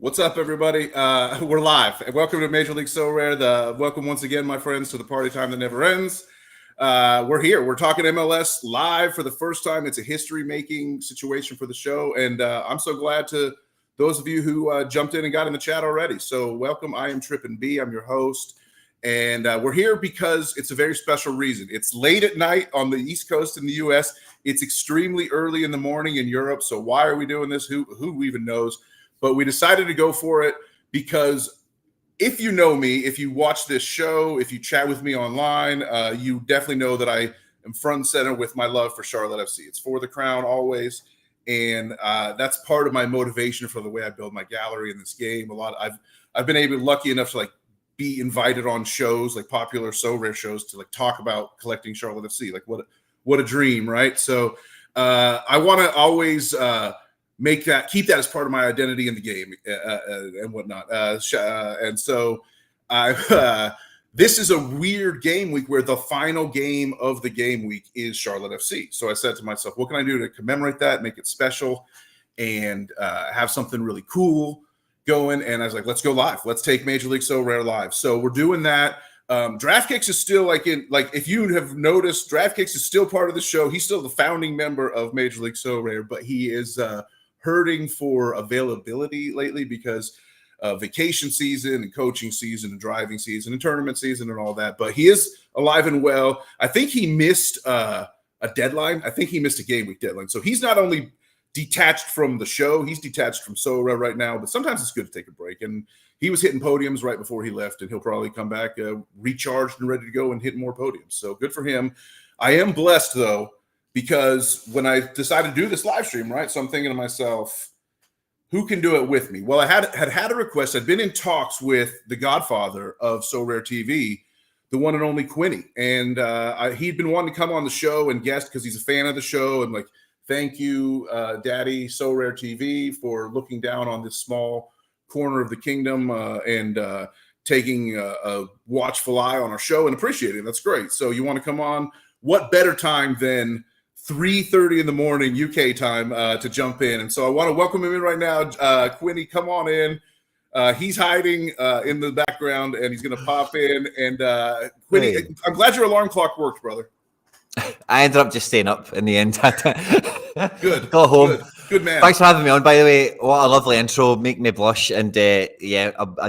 What's up, everybody? We're live. Welcome to Major League Sorare. Welcome once again, my friends, to the party time that never ends. We're here. We're talking MLS live for the first time. It's a history-making situation for the show, and I'm so glad to those of you who jumped in and got in the chat already. So welcome. I am Trippin'B. I'm your host, and we're here because it's a very special reason. It's late at night on the East Coast in the U.S. It's extremely early in the morning in Europe. So why are we doing this? Who even knows? But we decided to go for it because if you know me, if you watch this show, if you chat with me online, you definitely know that I am front and center with my love for Charlotte FC. It's for the crown always. And that's part of my motivation for the way I build my gallery in this game. I've been lucky enough to be invited on shows, like popular Sorare shows, to talk about collecting Charlotte FC. What a dream, right? So I want to always keep that as part of my identity in the game and whatnot. And so this is a weird game week where the final game of the game week is Charlotte FC. So I said to myself, what can I do to commemorate that, make it special, and have something really cool going? And I was like, let's go live. Let's take Major League Sorare live. So we're doing that. DraftKicks is still if you have noticed, DraftKicks is still part of the show. He's still the founding member of Major League Sorare, but he is hurting for availability lately because vacation season and coaching season and driving season and tournament season and all that. But he is alive and well. I think he missed a deadline. I think he missed a game week deadline. So he's not only detached from the show, he's detached from Sorare right now, but sometimes it's good to take a break. And he was hitting podiums right before he left, and he'll probably come back recharged and ready to go and hit more podiums. So good for him. I am blessed, though, because when I decided to do this live stream, right, so I'm thinking to myself, who can do it with me? Well, I had a request. I'd been in talks with the godfather of Sorare TV, the one and only Quinny. And he'd been wanting to come on the show and guest because he's a fan of the show. And thank you, Daddy Sorare TV, for looking down on this small corner of the kingdom and taking a watchful eye on our show and appreciating it. That's great. So you want to come on? What better time than 3:30 in the morning UK time to jump in? And so I want to welcome him in right now. Quinny, come on in. He's hiding in the background, and he's going to pop in. And Quinny, hey. I'm glad your alarm clock worked, brother. I ended up just staying up in the end. Good. Got home. Good man. Thanks for having me on, by the way. What a lovely intro. Make me blush. And I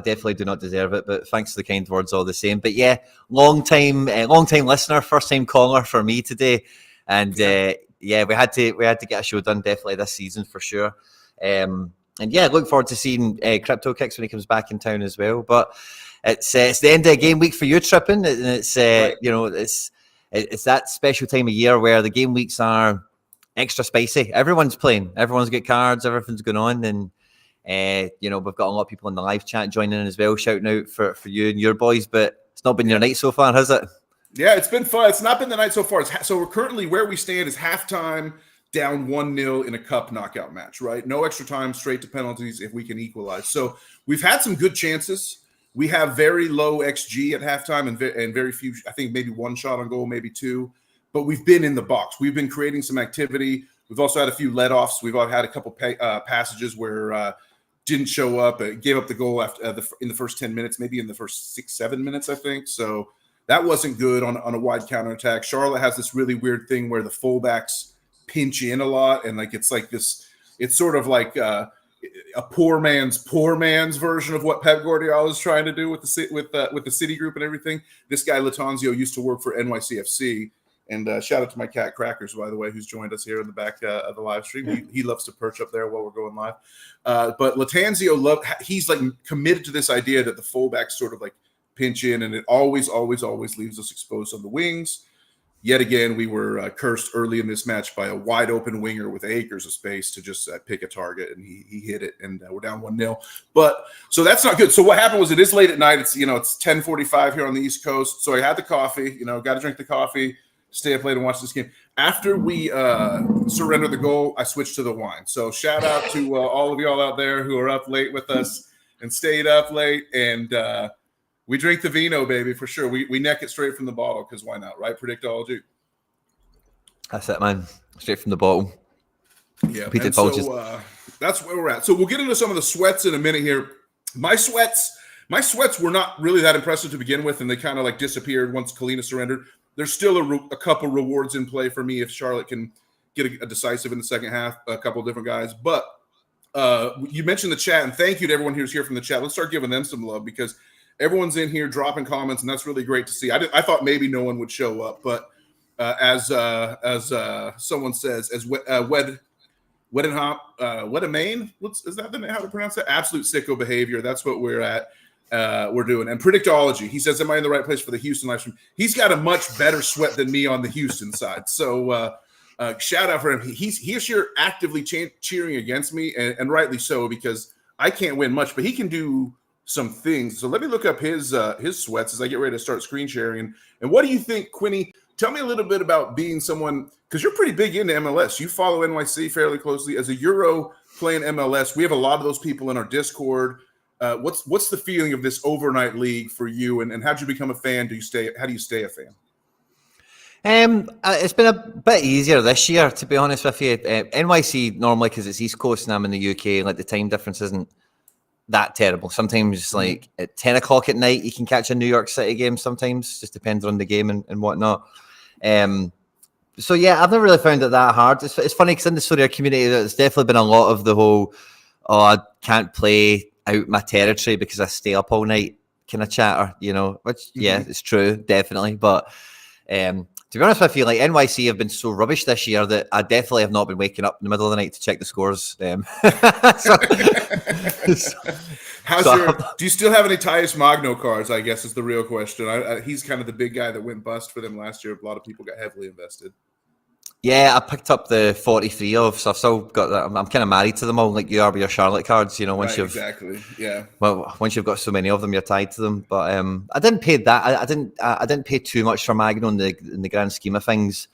definitely do not deserve it, but thanks for the kind words all the same. But yeah, long time listener, first time caller for me today. And we had to get a show done definitely this season for sure. And yeah, look forward to seeing Crypto Kicks when he comes back in town as well. But it's the end of game week for you, Trippin', and it's right. It's that special time of year where the game weeks are extra spicy. Everyone's playing. Everyone's got cards. Everything's going on. And, we've got a lot of people in the live chat joining in as well, shouting out for you and your boys. But it's not been your night so far, has it? Yeah, it's been fun. It's not been the night so far. So we're currently where we stand is halftime, down 1-0 in a cup knockout match, right? No extra time, straight to penalties if we can equalize. So we've had some good chances. We have very low XG at halftime and very few, I think maybe one shot on goal, maybe two. But we've been in the box. We've been creating some activity. We've also had a few let-offs. We've had a couple passages where didn't show up, gave up the goal after in the first 10 minutes, maybe in the first 6-7 minutes, I think. So that wasn't good on a wide counterattack. Charlotte has this really weird thing where the fullbacks pinch in a lot, and it's sort of like a poor man's version of what Pep Guardiola is trying to do with the City Group and everything. This guy Latanzio used to work for NYCFC, and shout out to my cat Crackers, by the way, who's joined us here in the back of the live stream. He loves to perch up there while we're going live. But Latanzio he's committed to this idea that the fullbacks sort of pinch in, and it always leaves us exposed on the wings. Yet again, we were cursed early in this match by a wide open winger with acres of space to just pick a target, and he hit it, and we're down 1-0. But so that's not good. So what happened was it is late at night. It's 10:45 here on the East Coast. So I had the coffee. Got to drink the coffee, stay up late and watch this game. After we surrendered the goal, I switched to the wine. So shout out to all of y'all out there who are up late with us and stayed up late, and we drink the vino, baby, for sure. We neck it straight from the bottle because why not, right? Predictology. That's it, man. Straight from the bottle. Yeah. Repeated and apologies. So, That's where we're at. So we'll get into some of the sweats in a minute here. My sweats were not really that impressive to begin with, and they kind of like disappeared once Kalina surrendered. There's still a couple rewards in play for me if Charlotte can get a decisive in the second half, a couple of different guys. But you mentioned the chat, and thank you to everyone who's here from the chat. Let's start giving them some love because everyone's in here dropping comments, and that's really great to see. I thought maybe no one would show up, but as someone says, as Weddenhop, is that the name, how to pronounce that? Absolute sicko behavior. That's what we're at. We're doing. And Predictology, he says, am I in the right place for the Houston live stream? He's got a much better sweat than me on the Houston side. So shout out for him. He's here actively cheering against me, and rightly so, because I can't win much, but he can do some things. So let me look up his sweats as I get ready to start screen sharing. And what do you think, Quinny? Tell me a little bit about being someone, because you're pretty big into MLS. You follow NYC fairly closely. As a Euro playing MLS, we have a lot of those people in our Discord. What's the feeling of this overnight league for you, and how'd you become a fan? How do you stay a fan? It's been a bit easier this year, to be honest with you. NYC normally, because it's East Coast and I'm in the UK, like the time difference isn't that terrible. Sometimes like at 10 o'clock at night, you can catch a New York City game sometimes, just depends on the game and whatnot. So yeah, I've never really found it that hard. It's funny because in the Sorare community, there's definitely been a lot of the whole, I can't play out my territory because I stay up all night kind of chatter, which yeah, it's true, definitely. But to be honest with you, like NYC have been so rubbish this year that I definitely have not been waking up in the middle of the night to check the scores. Do you still have any Tyus Magno cards, I guess is the real question. He's kind of the big guy that went bust for them last year. A lot of people got heavily invested. Yeah, I picked up the 43 of, so I've still got that. I'm kind of married to them all, like you are with your Charlotte cards. Once you've exactly, yeah. Well, once you've got so many of them, you're tied to them. But I didn't pay that. I didn't pay too much for Magno in the grand scheme of things,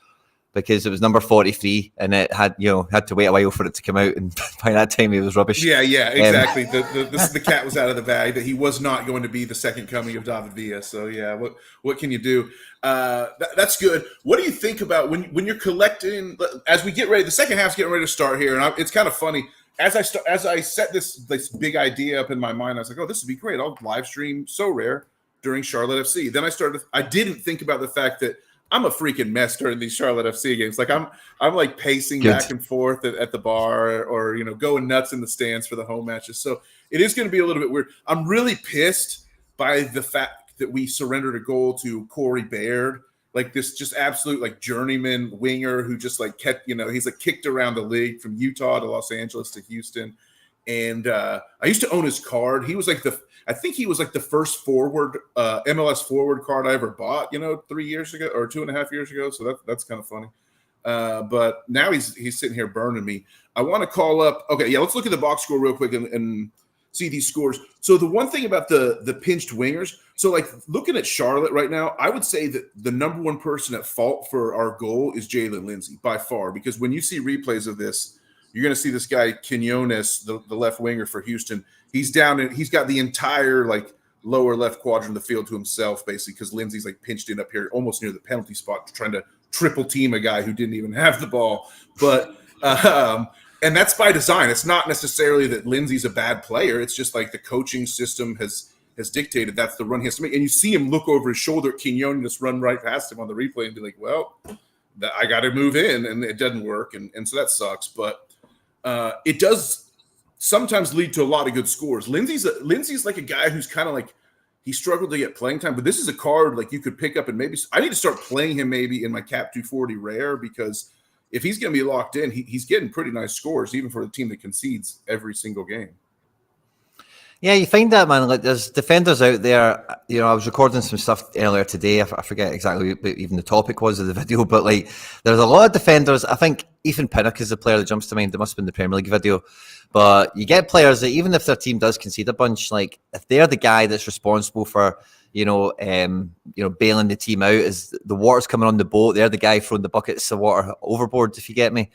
because it was number 43 and it had to wait a while for it to come out, and by that time he was rubbish. Yeah, exactly. The cat was out of the bag that he was not going to be the second coming of David Villa. So yeah, what can you do? That's good. What do you think about when you're collecting? As we get ready, the second half's getting ready to start here, and it's kind of funny. As I set this big idea up in my mind, I was like, oh, this would be great. I'll live stream Sorare during Charlotte FC. Then I didn't think about the fact that I'm a freaking mess during these Charlotte FC games. Like I'm like pacing back and forth at the bar, or going nuts in the stands for the home matches. So it is going to be a little bit weird. I'm really pissed by the fact that we surrendered a goal to Corey Baird, like this just absolute like journeyman winger who just like kept, he's like kicked around the league from Utah to Los Angeles to Houston. And I used to own his card. He was like I think he was like the first forward MLS forward card I ever bought, 3 years ago or 2.5 years ago. So that's kind of funny. But now he's sitting here burning me. I want to call up. Okay, yeah, let's look at the box score real quick and see these scores. So the one thing about the pinched wingers, so like looking at Charlotte right now, I would say that the number one person at fault for our goal is Jalen Lindsey by far, because when you see replays of this, you're going to see this guy Quinones, the left winger for Houston. He's down and he's got the entire like lower left quadrant of the field to himself, basically, because Lindsey's like pinched in up here almost near the penalty spot, trying to triple team a guy who didn't even have the ball. But and that's by design. It's not necessarily that Lindsey's a bad player. It's just like the coaching system has dictated that's the run he has to make. And you see him look over his shoulder at Quinones, just run right past him on the replay and be like, well, I got to move in, and it doesn't work. And so that sucks. But it does sometimes lead to a lot of good scores. Lindsey's like a guy who's kind of like, he struggled to get playing time, but this is a card like you could pick up, and maybe I need to start playing him maybe in my Cap 240 rare, because if he's going to be locked in, he's getting pretty nice scores, even for the team that concedes every single game. Yeah, you find that, man. Like, there's defenders out there. I was recording some stuff earlier today. I forget exactly what even the topic was of the video, but like, there's a lot of defenders. I think Ethan Pinnock is the player that jumps to mind. There must have been the Premier League video. But you get players that even if their team does concede a bunch, like if they're the guy that's responsible for, bailing the team out as the water's coming on the boat, they're the guy throwing the buckets of water overboard, if you get me.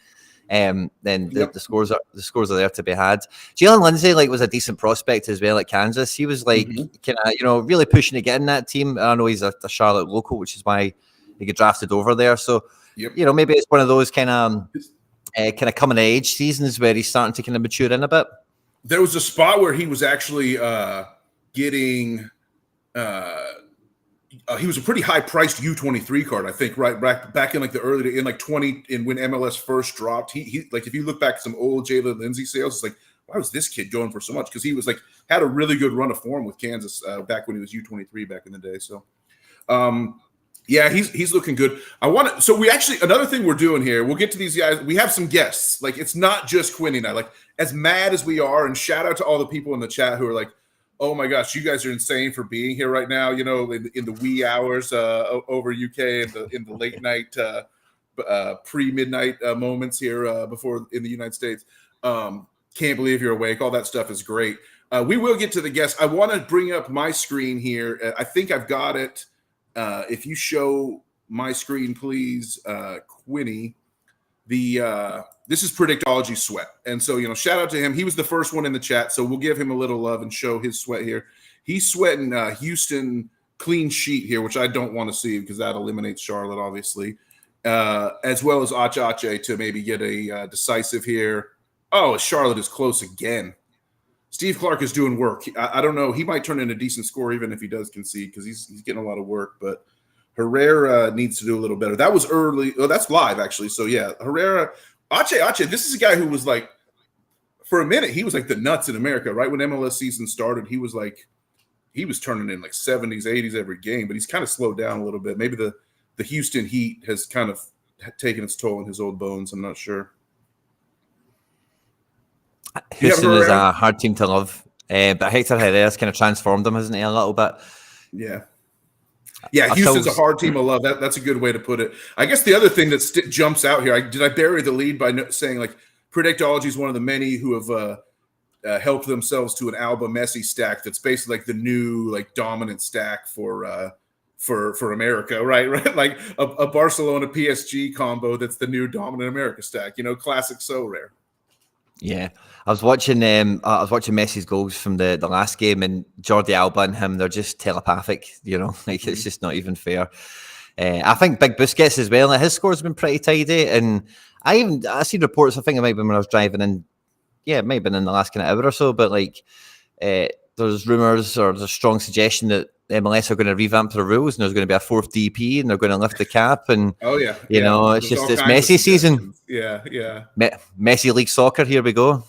Then the scores are there to be had. Jalen Lindsey was a decent prospect as well at Kansas. He was really pushing to get in that team. I know he's a Charlotte local, which is why he got drafted over there. So maybe it's one of those kind of kind of coming of age seasons where he's starting to kind of mature in a bit. There was a spot where he was actually getting he was a pretty high priced U23 card, I think, right back in like the early in like 20 in when MLS first dropped. He like if you look back at some old Jalen Lindsay sales, it's like, why was this kid going for so much? Because he was like had a really good run of form with Kansas back when he was U23 back in the day. So yeah, he's looking good. So we actually, another thing we're doing here, we'll get to these guys. We have some guests. Like, it's not just Quinny and I. Like, as mad as we are, and shout out to all the people in the chat who are like, oh my gosh, you guys are insane for being here right now, you know, in the wee hours over UK in the late night, pre-midnight moments here before in the United States. Can't believe you're awake. All that stuff is great. We will get to the guests. I want to bring up my screen here. I think I've got it. If you show my screen, please, Quinny, this is Predictology Sweat. And so, you know, shout out to him. He was the first one in the chat, so we'll give him a little love and show his sweat here. He's sweating Houston clean sheet here, which I don't want to see because that eliminates Charlotte, obviously, as well as Ache to maybe get a decisive here. Oh, Charlotte is close again. Steve Clark is doing work. I don't know. He might turn in a decent score even if he does concede because he's getting a lot of work. But Herrera needs to do a little better. That was early. Oh, that's live, actually. So, yeah, Herrera. Ache, this is a guy who was like, for a minute, he was like the nuts in America, right? When MLS season started, he was turning in like 70s, 80s every game. But he's kind of slowed down a little bit. Maybe the Houston heat has kind of taken its toll on his old bones. I'm not sure. Houston is a hard team to love, but Hector Herrera's kind of transformed them, hasn't he, a little bit? Yeah. Yeah, Houston's a hard team to love. That's a good way to put it. I guess the other thing that jumps out here, did I bury the lead by saying, like, Predictology is one of the many who have helped themselves to an Alba Messi stack that's basically like the new, like, dominant stack for America, right? Like a Barcelona PSG combo that's the new dominant America stack, you know, classic Sorare. Yeah, I was watching Messi's goals from the last game, and Jordi Alba and him, they're just telepathic, you know, like it's just not even fair. I think Big Busquets as well, like his score's been pretty tidy, and I see reports, I think it might have been when I was driving in, yeah, it might have been in the last kind of hour or so, but like there's rumours or there's a strong suggestion that MLS are going to revamp the rules and there's going to be a fourth DP and they're going to lift the cap and you know, it's Messi season. Yeah. Messi League Soccer, here we go.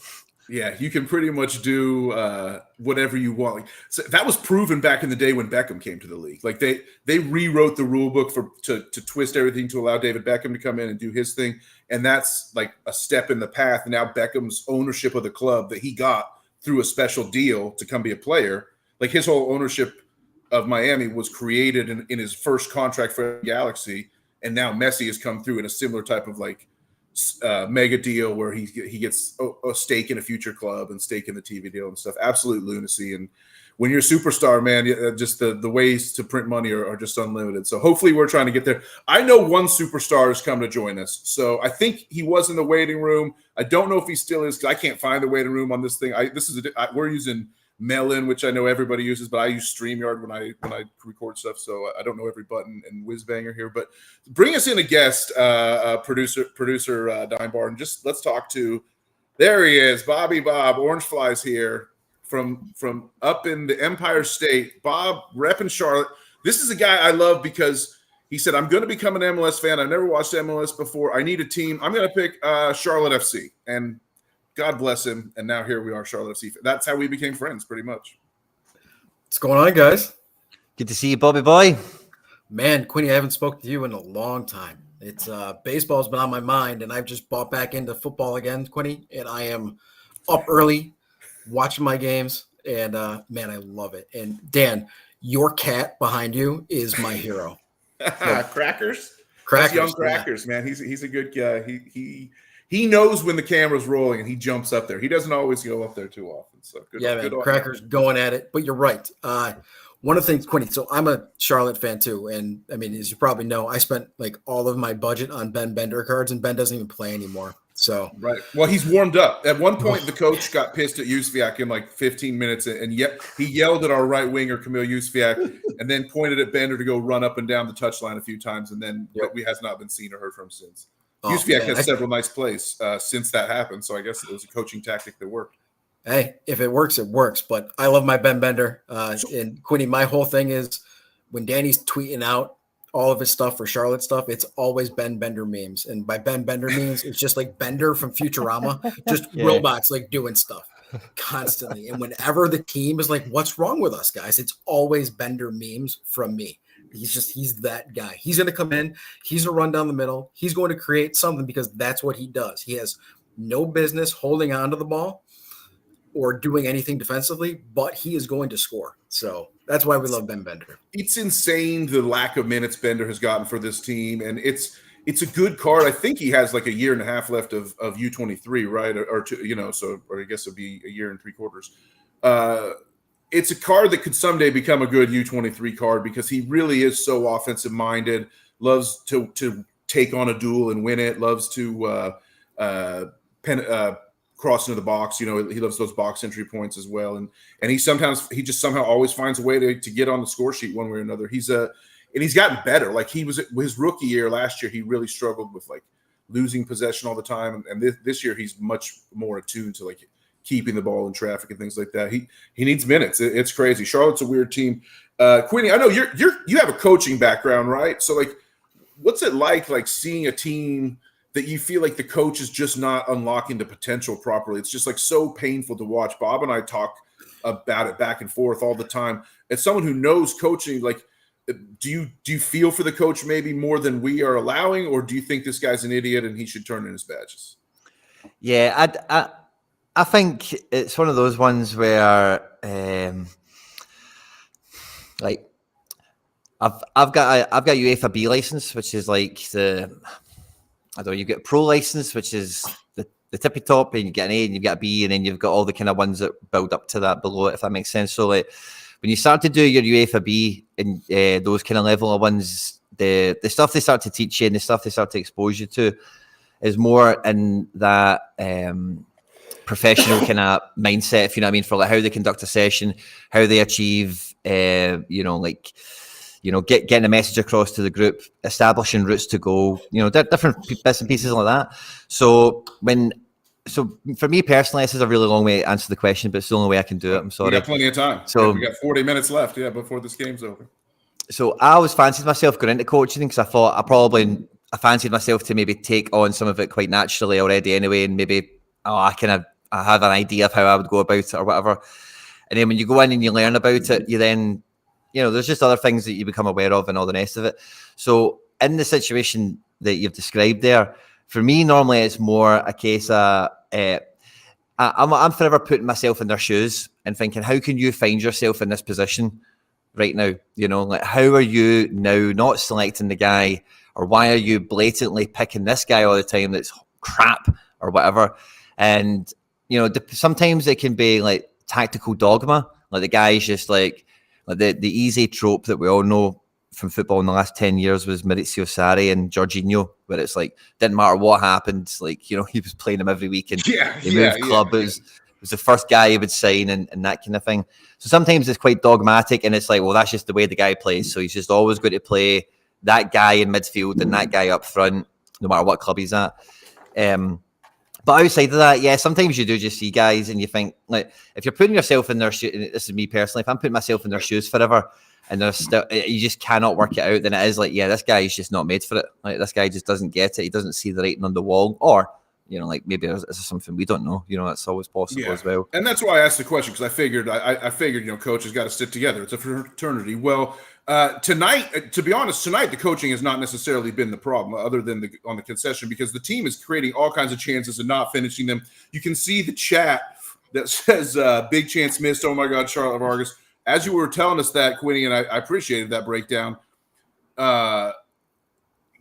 Yeah, you can pretty much do whatever you want. Like, so that was proven back in the day when Beckham came to the league. Like they rewrote the rule book to twist everything to allow David Beckham to come in and do his thing, and that's like a step in the path. And now Beckham's ownership of the club that he got through a special deal to come be a player, like his whole ownership of Miami was created in his first contract for the Galaxy, and now Messi has come through in a similar type of like mega deal where he gets a stake in a future club and stake in the TV deal and stuff. Absolute lunacy. And when you're a superstar, man, just the ways to print money are just unlimited. So hopefully we're trying to get there. I know one superstar has come to join us. So I think he was in the waiting room. I don't know if he still is because I can't find the waiting room on this thing. We're using Melon, which I know everybody uses, but I use StreamYard when I record stuff, so I don't know every button and whiz-banger here. But bring us in a guest, producer Dynamo, and just let's talk to. There he is, Bobby Bob. Orange Flies here from up in the Empire State. Bob repping Charlotte. This is a guy I love because he said, "I'm going to become an MLS fan. I've never watched MLS before. I need a team. I'm going to pick Charlotte FC." And God bless him. And now here we are, Charlotte FC. That's how we became friends, pretty much. What's going on, guys? Good to see you, Bobby boy. Man, Quinny, I haven't spoken to you in a long time. It's baseball's been on my mind, and I've just bought back into football again, Quinny, and I am up early watching my games, and man, I love it. And Dan, your cat behind you is my hero. Crackers? Crackers, young Crackers, man. He's a good guy. He knows when the camera's rolling and he jumps up there. He doesn't always go up there too often. So good Crackers going at it. But you're right. One of the things, Quinny, so I'm a Charlotte fan too. And I mean, as you probably know, I spent like all of my budget on Ben Bender cards, and Ben doesn't even play anymore. So right. Well, he's warmed up. At one point, the coach got pissed at József in like 15 minutes, and yet he yelled at our right winger, Kamil József, and then pointed at Bender to go run up and down the touchline a few times, and then he has not been seen or heard from since. USVAC has several nice plays since that happened, so I guess it was a coaching tactic that worked. Hey, if it works, it works. But I love my Ben Bender. And Quinny, my whole thing is when Danny's tweeting out all of his stuff for Charlotte stuff, it's always Ben Bender memes. And by Ben Bender memes, it's just like Bender from Futurama, just robots like doing stuff constantly. And whenever the team is like, what's wrong with us, guys? It's always Bender memes from me. He's that guy. He's going to come in. He's going to run down the middle. He's going to create something because that's what he does. He has no business holding on to the ball or doing anything defensively, but he is going to score. So that's why we love Ben Bender. It's insane the lack of minutes Bender has gotten for this team, and it's a good card. I think he has like a year and a half left of U23, right? Or two, so I guess it'd be a year and 3/4. It's a card that could someday become a good U23 card because he really is so offensive minded, loves to take on a duel and win it, loves to cross into the box. He loves those box entry points as well. And he just somehow always finds a way to get on the score sheet one way or another. And he's gotten better. Like his rookie year last year, he really struggled with like losing possession all the time. And this year he's much more attuned to like keeping the ball in traffic and things like that. He needs minutes. It's crazy. Charlotte's a weird team. Quinny, I know you have a coaching background, right? So like, what's it like seeing a team that you feel like the coach is just not unlocking the potential properly? It's just like so painful to watch. Bob and I talk about it back and forth all the time. As someone who knows coaching, like, do you feel for the coach maybe more than we are allowing, or do you think this guy's an idiot and he should turn in his badges? Yeah, I think it's one of those ones where, like, I've got UEFA B license, which is like you get a pro license, which is the tippy top, and you get an A and you get a B, and then you've got all the kind of ones that build up to that below it, if that makes sense. So like when you start to do your UEFA B and those kind of level of ones, the stuff they start to teach you and the stuff they start to expose you to is more in that professional kind of mindset, if you know what I mean, for like how they conduct a session, how they achieve, getting a message across to the group, establishing routes to goal, different bits and pieces like that. So for me personally, this is a really long way to answer the question, but it's the only way I can do it. I'm sorry. We got plenty of time. So we got 40 minutes left, before this game's over. So I always fancied myself going into coaching because I thought I fancied myself to maybe take on some of it quite naturally already anyway, and maybe I have an idea of how I would go about it or whatever. And then when you go in and you learn about it, you then there's just other things that you become aware of and all the rest of it. So in the situation that you've described there, for me, normally it's more a case of I'm forever putting myself in their shoes and thinking, how can you find yourself in this position right now? Like, how are you now not selecting the guy, or why are you blatantly picking this guy all the time that's crap or whatever? And, sometimes it can be like tactical dogma. Like the guy's just like the easy trope that we all know from football in the last 10 years was Maurizio Sarri and Jorginho, where it's like, didn't matter what happened. Like, he was playing him every week and he moved club. It was the first guy he would sign and that kind of thing. So sometimes it's quite dogmatic and it's like, well, that's just the way the guy plays. So he's just always going to play that guy in midfield and that guy up front, no matter what club he's at. But outside of that, sometimes you do just see guys and you think, like, if you're putting yourself in their shoes, this is me personally, if I'm putting myself in their shoes forever and there's still, you just cannot work it out, then it is like, this guy is just not made for it. Like, this guy just doesn't get it. He doesn't see the writing on the wall. Or, like maybe this is something we don't know. That's always possible as well. And that's why I asked the question, because I figured, coaches got to stick together. It's a fraternity. Well, tonight, to be honest, the coaching has not necessarily been the problem, other than on the concession, because the team is creating all kinds of chances and not finishing them. You can see the chat that says big chance missed. Oh my God, Charlotte Vargas. As you were telling us that, Quinny, and I appreciated that breakdown.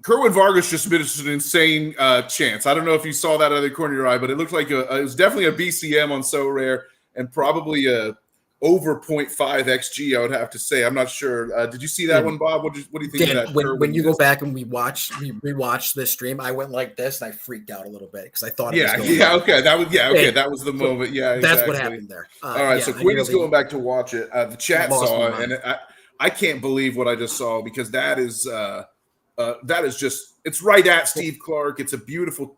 Kerwin Vargas just missed an insane chance. I don't know if you saw that out of the corner of your eye, but it looked like it was definitely a BCM on So Rare, and probably a over 0.5 XG, I would have to say. I'm not sure. Did you see that one, Bob? What do you think of that? When you go back and we rewatched this stream, I went like this and I freaked out a little bit because I thought it was going on. Okay. That was the moment. Yeah, exactly. That's what happened there. All right, so Quinny's going back to watch it. The chat saw it, and I can't believe what I just saw, because that is just it's right at Steve Clark. It's a beautiful,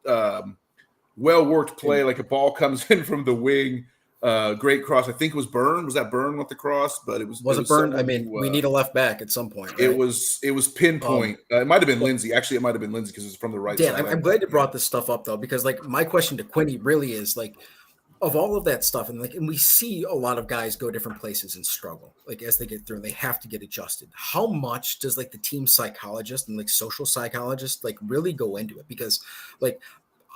well-worked play. Like a ball comes in from the wing. Great cross. I think it was Byrne. Was that Byrne with the cross? But it was Byrne? I mean, we need a left back at some point. Right? It was pinpoint. It might have been Lindsay. Actually, it might have been Lindsay because it's from the right Dan, side. I'm glad you brought this stuff up though, because like my question to Quinny really is like, of all of that stuff, and we see a lot of guys go different places and struggle, like as they get through, and they have to get adjusted. How much does like the team psychologist and like social psychologist like really go into it? Because like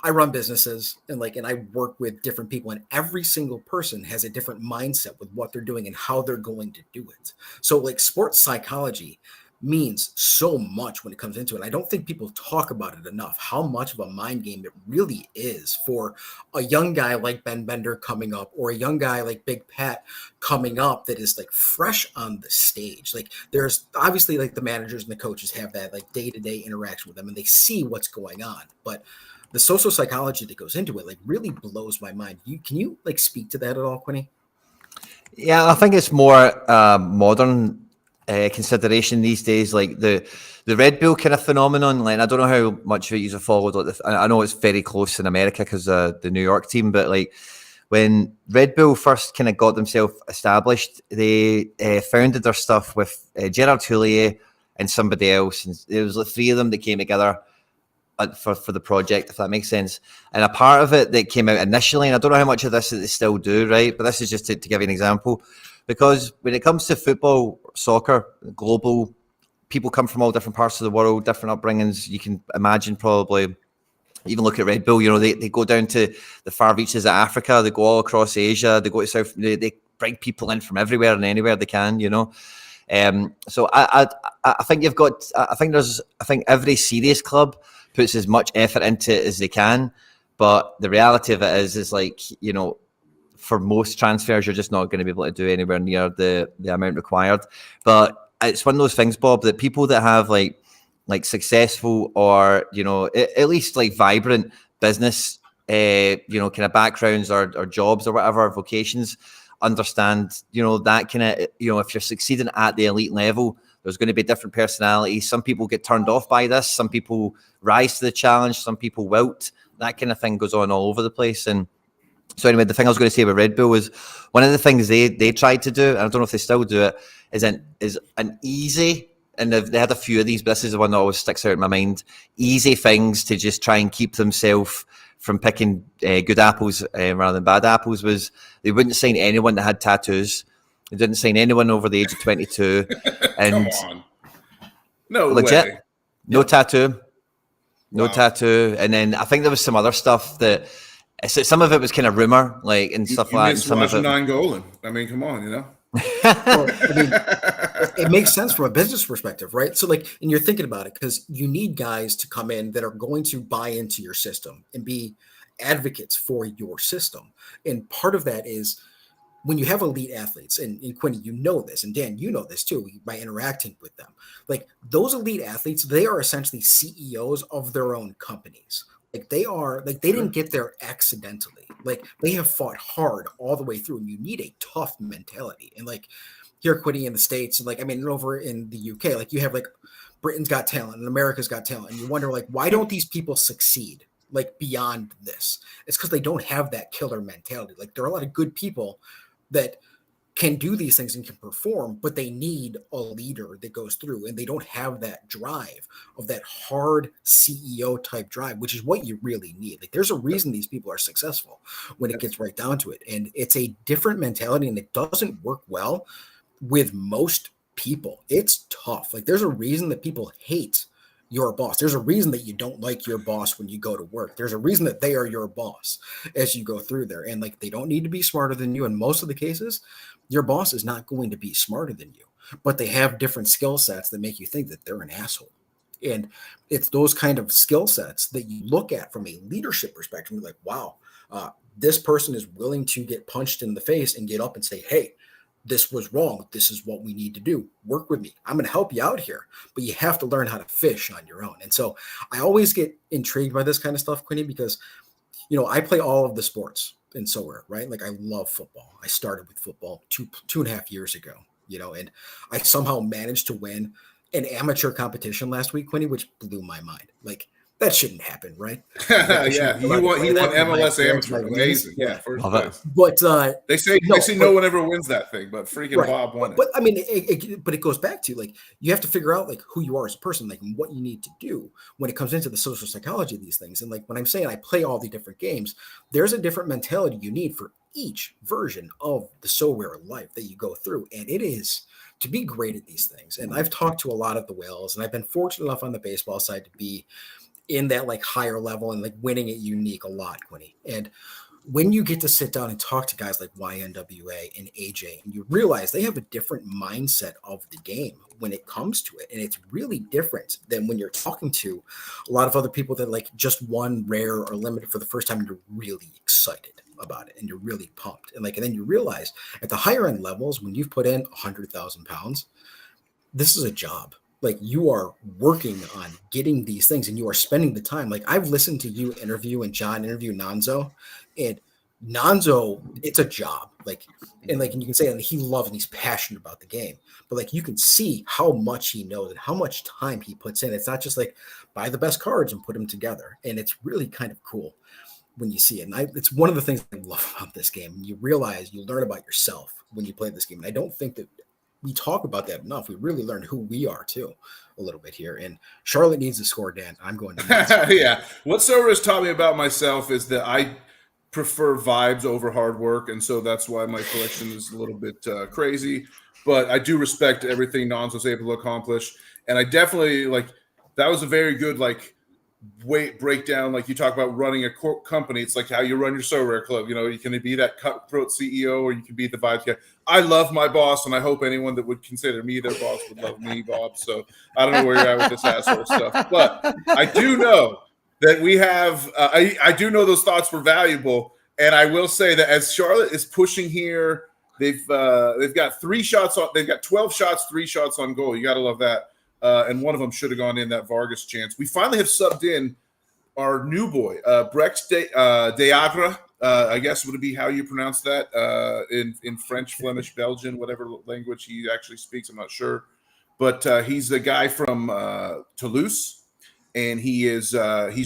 I run businesses and I work with different people, and every single person has a different mindset with what they're doing and how they're going to do it. So like sports psychology means so much when it comes into it. I don't think people talk about it enough, how much of a mind game it really is for a young guy like Ben Bender coming up, or a young guy like Big Pat coming up that is like fresh on the stage. Like there's obviously like the managers and the coaches have that like day-to-day interaction with them and they see what's going on. But the social psychology that goes into it like really blows my mind. Can you like speak to that at all, Quinny? Yeah, I think it's more modern consideration these days, like the Red Bull kind of phenomenon. Like I don't know how much of it you've followed. Like I know it's very close in America because the New York team, but like when Red Bull first kind of got themselves established, they founded their stuff with Gerard Houllier and somebody else, and there was like three of them that came together for the project, if that makes sense. And a part of it that came out initially, and I don't know how much of this they still do, right? But this is just to give you an example. Because when it comes to football, soccer, global, people come from all different parts of the world, different upbringings. You can imagine probably, even look at Red Bull, you know, they go down to the far reaches of Africa, they go all across Asia, they go to South, they bring people in from everywhere and anywhere they can, you know. So I think I think every serious club puts as much effort into it as they can. But the reality of it is like, you know, for most transfers, you're just not going to be able to do anywhere near the amount required. But it's one of those things, Bob, that people that have like successful or, you know, at least like vibrant business, you know, kind of backgrounds or jobs or whatever, vocations, understand, you know, that kind of, you know, if you're succeeding at the elite level, there's going to be different personalities. Some people get turned off by this. Some people rise to the challenge. Some people wilt. That kind of thing goes on all over the place. And so anyway, the thing I was going to say about Red Bull was one of the things they tried to do, and I don't know if they still do it, is an easy, and they had a few of these, but this is the one that always sticks out in my mind, easy things to just try and keep themselves from picking good apples rather than bad apples, was they wouldn't sign anyone that had tattoos. They didn't sign anyone over the age of 22. And come on. No legit, way. no tattoo. No Wow. tattoo. And then I think there was some other stuff that, so some of it was kind of rumor, like, and stuff like that. And some of it, Golan. I mean, come on, you know. Well, I mean, it makes sense from a business perspective, right? So, like, and you're thinking about it because you need guys to come in that are going to buy into your system and be advocates for your system. And part of that is when you have elite athletes, and Quinny, you know this, and Dan, you know this too, by interacting with them. Like those elite athletes, they are essentially CEOs of their own companies. Like they are, like they didn't get there accidentally. Like they have fought hard all the way through, and you need a tough mentality. And like here, Quinny, in the States, and like I mean, over in the UK, like you have like Britain's Got Talent and America's Got Talent, and you wonder like why don't these people succeed like beyond this? It's because they don't have that killer mentality. Like there are a lot of good people that can do these things and can perform, but they need a leader that goes through, and they don't have that drive of that hard CEO type drive, which is what you really need. Like there's a reason these people are successful when it gets right down to it. And it's a different mentality, and it doesn't work well with most people. It's tough. Like there's a reason that people hate your boss. There's a reason that you don't like your boss when you go to work. There's a reason that they are your boss as you go through there. And like, they don't need to be smarter than you. In most of the cases, your boss is not going to be smarter than you, but they have different skill sets that make you think that they're an asshole. And it's those kind of skill sets that you look at from a leadership perspective. You're like, wow, this person is willing to get punched in the face and get up and say, hey, this was wrong. This is what we need to do. Work with me. I'm going to help you out here, but you have to learn how to fish on your own. And so I always get intrigued by this kind of stuff, Quinny, because, you know, I play all of the sports in Sorare, right? Like I love football. I started with football two and a half years ago, you know, and I somehow managed to win an amateur competition last week, Quinny, which blew my mind. Like, that shouldn't happen, right? Yeah, he won MLS amateur. Amazing. Yeah, first Love it. place. But They say no one ever wins that thing, but freaking right. Bob won it. But I mean, it goes back to like you have to figure out like who you are as a person, like what you need to do when it comes into the social psychology of these things. And like when I'm saying I play all the different games, there's a different mentality you need for each version of the Sorare life that you go through, and it is to be great at these things. And I've talked to a lot of the whales, and I've been fortunate enough on the baseball side to be in that like higher level and like winning it unique a lot, Quinny. And when you get to sit down and talk to guys like YNWA and AJ, and you realize they have a different mindset of the game when it comes to it. And it's really different than when you're talking to a lot of other people that like just won rare or limited for the first time, and you're really excited about it and you're really pumped. And then you realize at the higher end levels, when you've put in 100,000 pounds, this is a job. Like you are working on getting these things and you are spending the time. Like I've listened to you interview and John interview Nonzo, and Nonzo, it's a job. And you can say that he loves and he's passionate about the game, but like you can see how much he knows and how much time he puts in. It's not just like buy the best cards and put them together. And it's really kind of cool when you see it. And it's one of the things I love about this game. You realize you learn about yourself when you play this game. And I don't think that we talk about that enough. We really learn who we are too a little bit here. And Charlotte needs to score, Dan. I'm going to yeah. What Sorare has taught me about myself is that I prefer vibes over hard work. And so that's why my collection is a little bit crazy. But I do respect everything Nons was able to accomplish. And I definitely that was a very good weight breakdown. Like you talk about running a company, it's like how you run your Sorare club. You can be that cutthroat CEO or you can be the vibes guy. I love my boss, and I hope anyone that would consider me their boss would love me, Bob. So I don't know where you're at with this asshole stuff, but I do know that we have. I do know those thoughts were valuable, and I will say that as Charlotte is pushing here, they've got 3 shots on. They've got 12 shots, 3 shots on goal. You got to love that. And one of them should have gone in, that Vargas chance. We finally have subbed in our new boy, Brecht Deagre. I guess would it be how you pronounce that in French, Flemish, Belgian, whatever language he actually speaks. I'm not sure. But he's the guy from Toulouse, and he's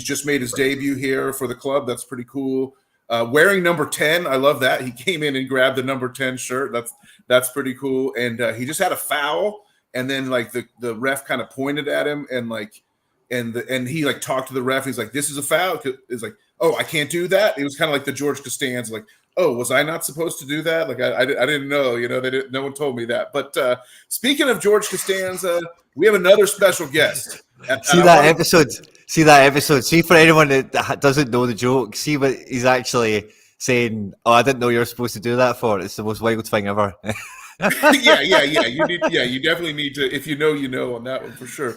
just made his debut here for the club. That's pretty cool. Wearing number 10, I love that. He came in and grabbed the number 10 shirt. That's pretty cool. And he just had a foul. And then the ref kind of pointed at him and he talked to the ref. He's like, this is a foul. It's like, oh, I can't do that. It was kind of like the George Costanza, oh, was I not supposed to do that? I didn't know, no one told me that. But speaking of George Costanza, we have another special guest. See that episode. See, for anyone that doesn't know the joke, see what he's actually saying. Oh, I didn't know you were supposed to do that for. It's the most wild thing ever. Yeah. You definitely need to. If you know on that one for sure.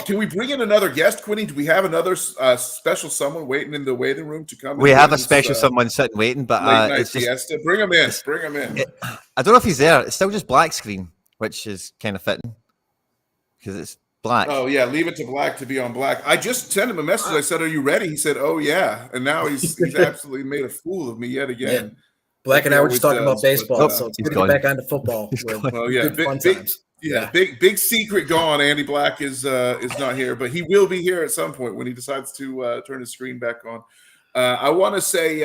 Can we bring in another guest, Quinny? Do we have another special someone waiting in the waiting room to come? We have a special someone sitting waiting, but it's just bring him in. I don't know if he's there. It's still just black screen, which is kind of fitting because it's black. Oh yeah, leave it to black to be on black. I just sent him a message. I said, "Are you ready?" He said, "Oh yeah," and now he's absolutely made a fool of me yet again. Yeah. Black and I were just talking about baseball, so it's good to get back onto football. Oh yeah, big secret gone. Andy Black is not here, but he will be here at some point when he decides to turn his screen back on. I want to say,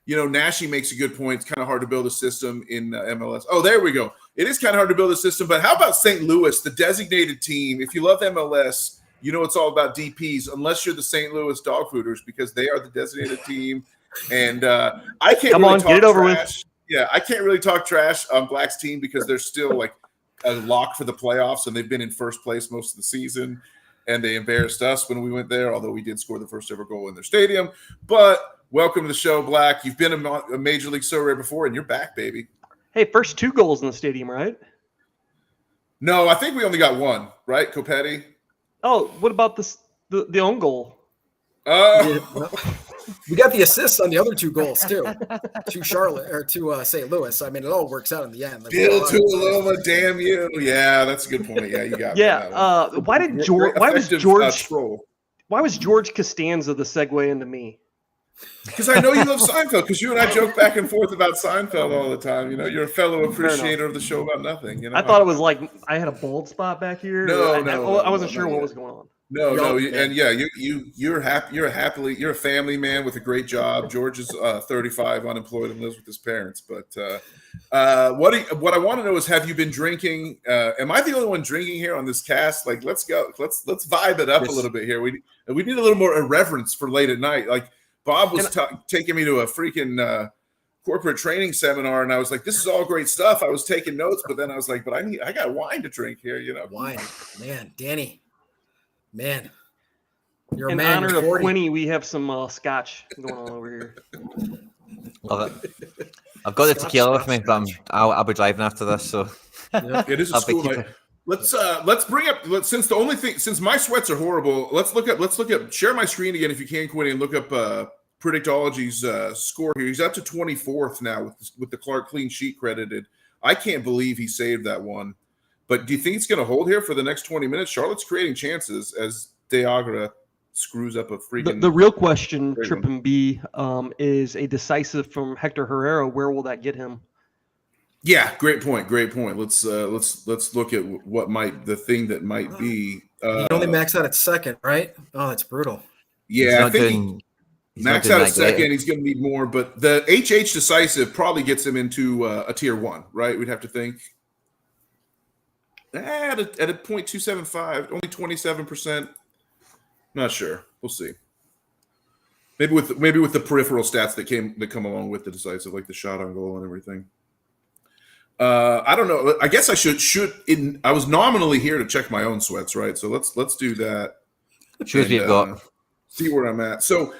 Nashi makes a good point. It's kind of hard to build a system in MLS. Oh, there we go. It is kind of hard to build a system, but how about St. Louis, the designated team? If you love MLS, it's all about DPs, unless you're the St. Louis Dog Fooders, because they are the designated team. And I can't get it over with. Yeah, I can't really talk trash on Black's team because they're still a lock for the playoffs, and they've been in first place most of the season. And they embarrassed us when we went there, although we did score the first ever goal in their stadium. But welcome to the show, Black. You've been a Major League Sorare before, and you're back, baby. Hey, first 2 goals in the stadium, right? No, I think we only got 1, right, Copetti? Oh, what about the own goal? We got the assists on the other 2 goals too, to Charlotte or to St. Louis. I mean, it all works out in the end. Bill Tuoloma, damn you! Yeah, that's a good point. Yeah, you got. Yeah. Why was George Costanza the segue into me? Because I know you love Seinfeld, because you and I joke back and forth about Seinfeld all the time. You know, you're a fellow appreciator of the show about nothing. You know, I thought it was like I had a bald spot back here. No, I wasn't sure not what yet. was going on. You're happy. You're a family man with a great job. George is 35, unemployed, and lives with his parents. But what I want to know is, have you been drinking? Am I the only one drinking here on this cast? Like, let's go. Let's vibe it up a little bit here. We need a little more irreverence for late at night. Like Bob was taking me to a freaking corporate training seminar, and I was like, this is all great stuff. I was taking notes, but then I was like, but I got wine to drink here. You know, Wine, man, Danny. Man, you're a In man. honor You're of 40. Quinny, we have some scotch going on over here. Love it. I've got the tequila with me, but I'll be driving after this, so it is a school night. Let's bring up since my sweats are horrible. Let's look up share my screen again if you can, Quinny, and look up Predictology's score here. He's up to 24th now with the Clark clean sheet credited. I can't believe he saved that one. But do you think it's going to hold here for the next 20 minutes? Charlotte's creating chances as Deagra screws up a freaking. The real question, Trippin'B, is a decisive from Hector Herrera. Where will that get him? Yeah, great point. Let's look at the thing that might be. He only maxed out at second, right? Oh, that's brutal. Yeah, I think max out at second. He's going to need more, but the HH decisive probably gets him into a tier 1, right? We'd have to think. At a 0.275, only 27%. Not sure. We'll see. Maybe with the peripheral stats that come along with the decisive, like the shot on goal and everything. I don't know. I guess I should. I was nominally here to check my own sweats, right? So let's do that. See where I'm at. So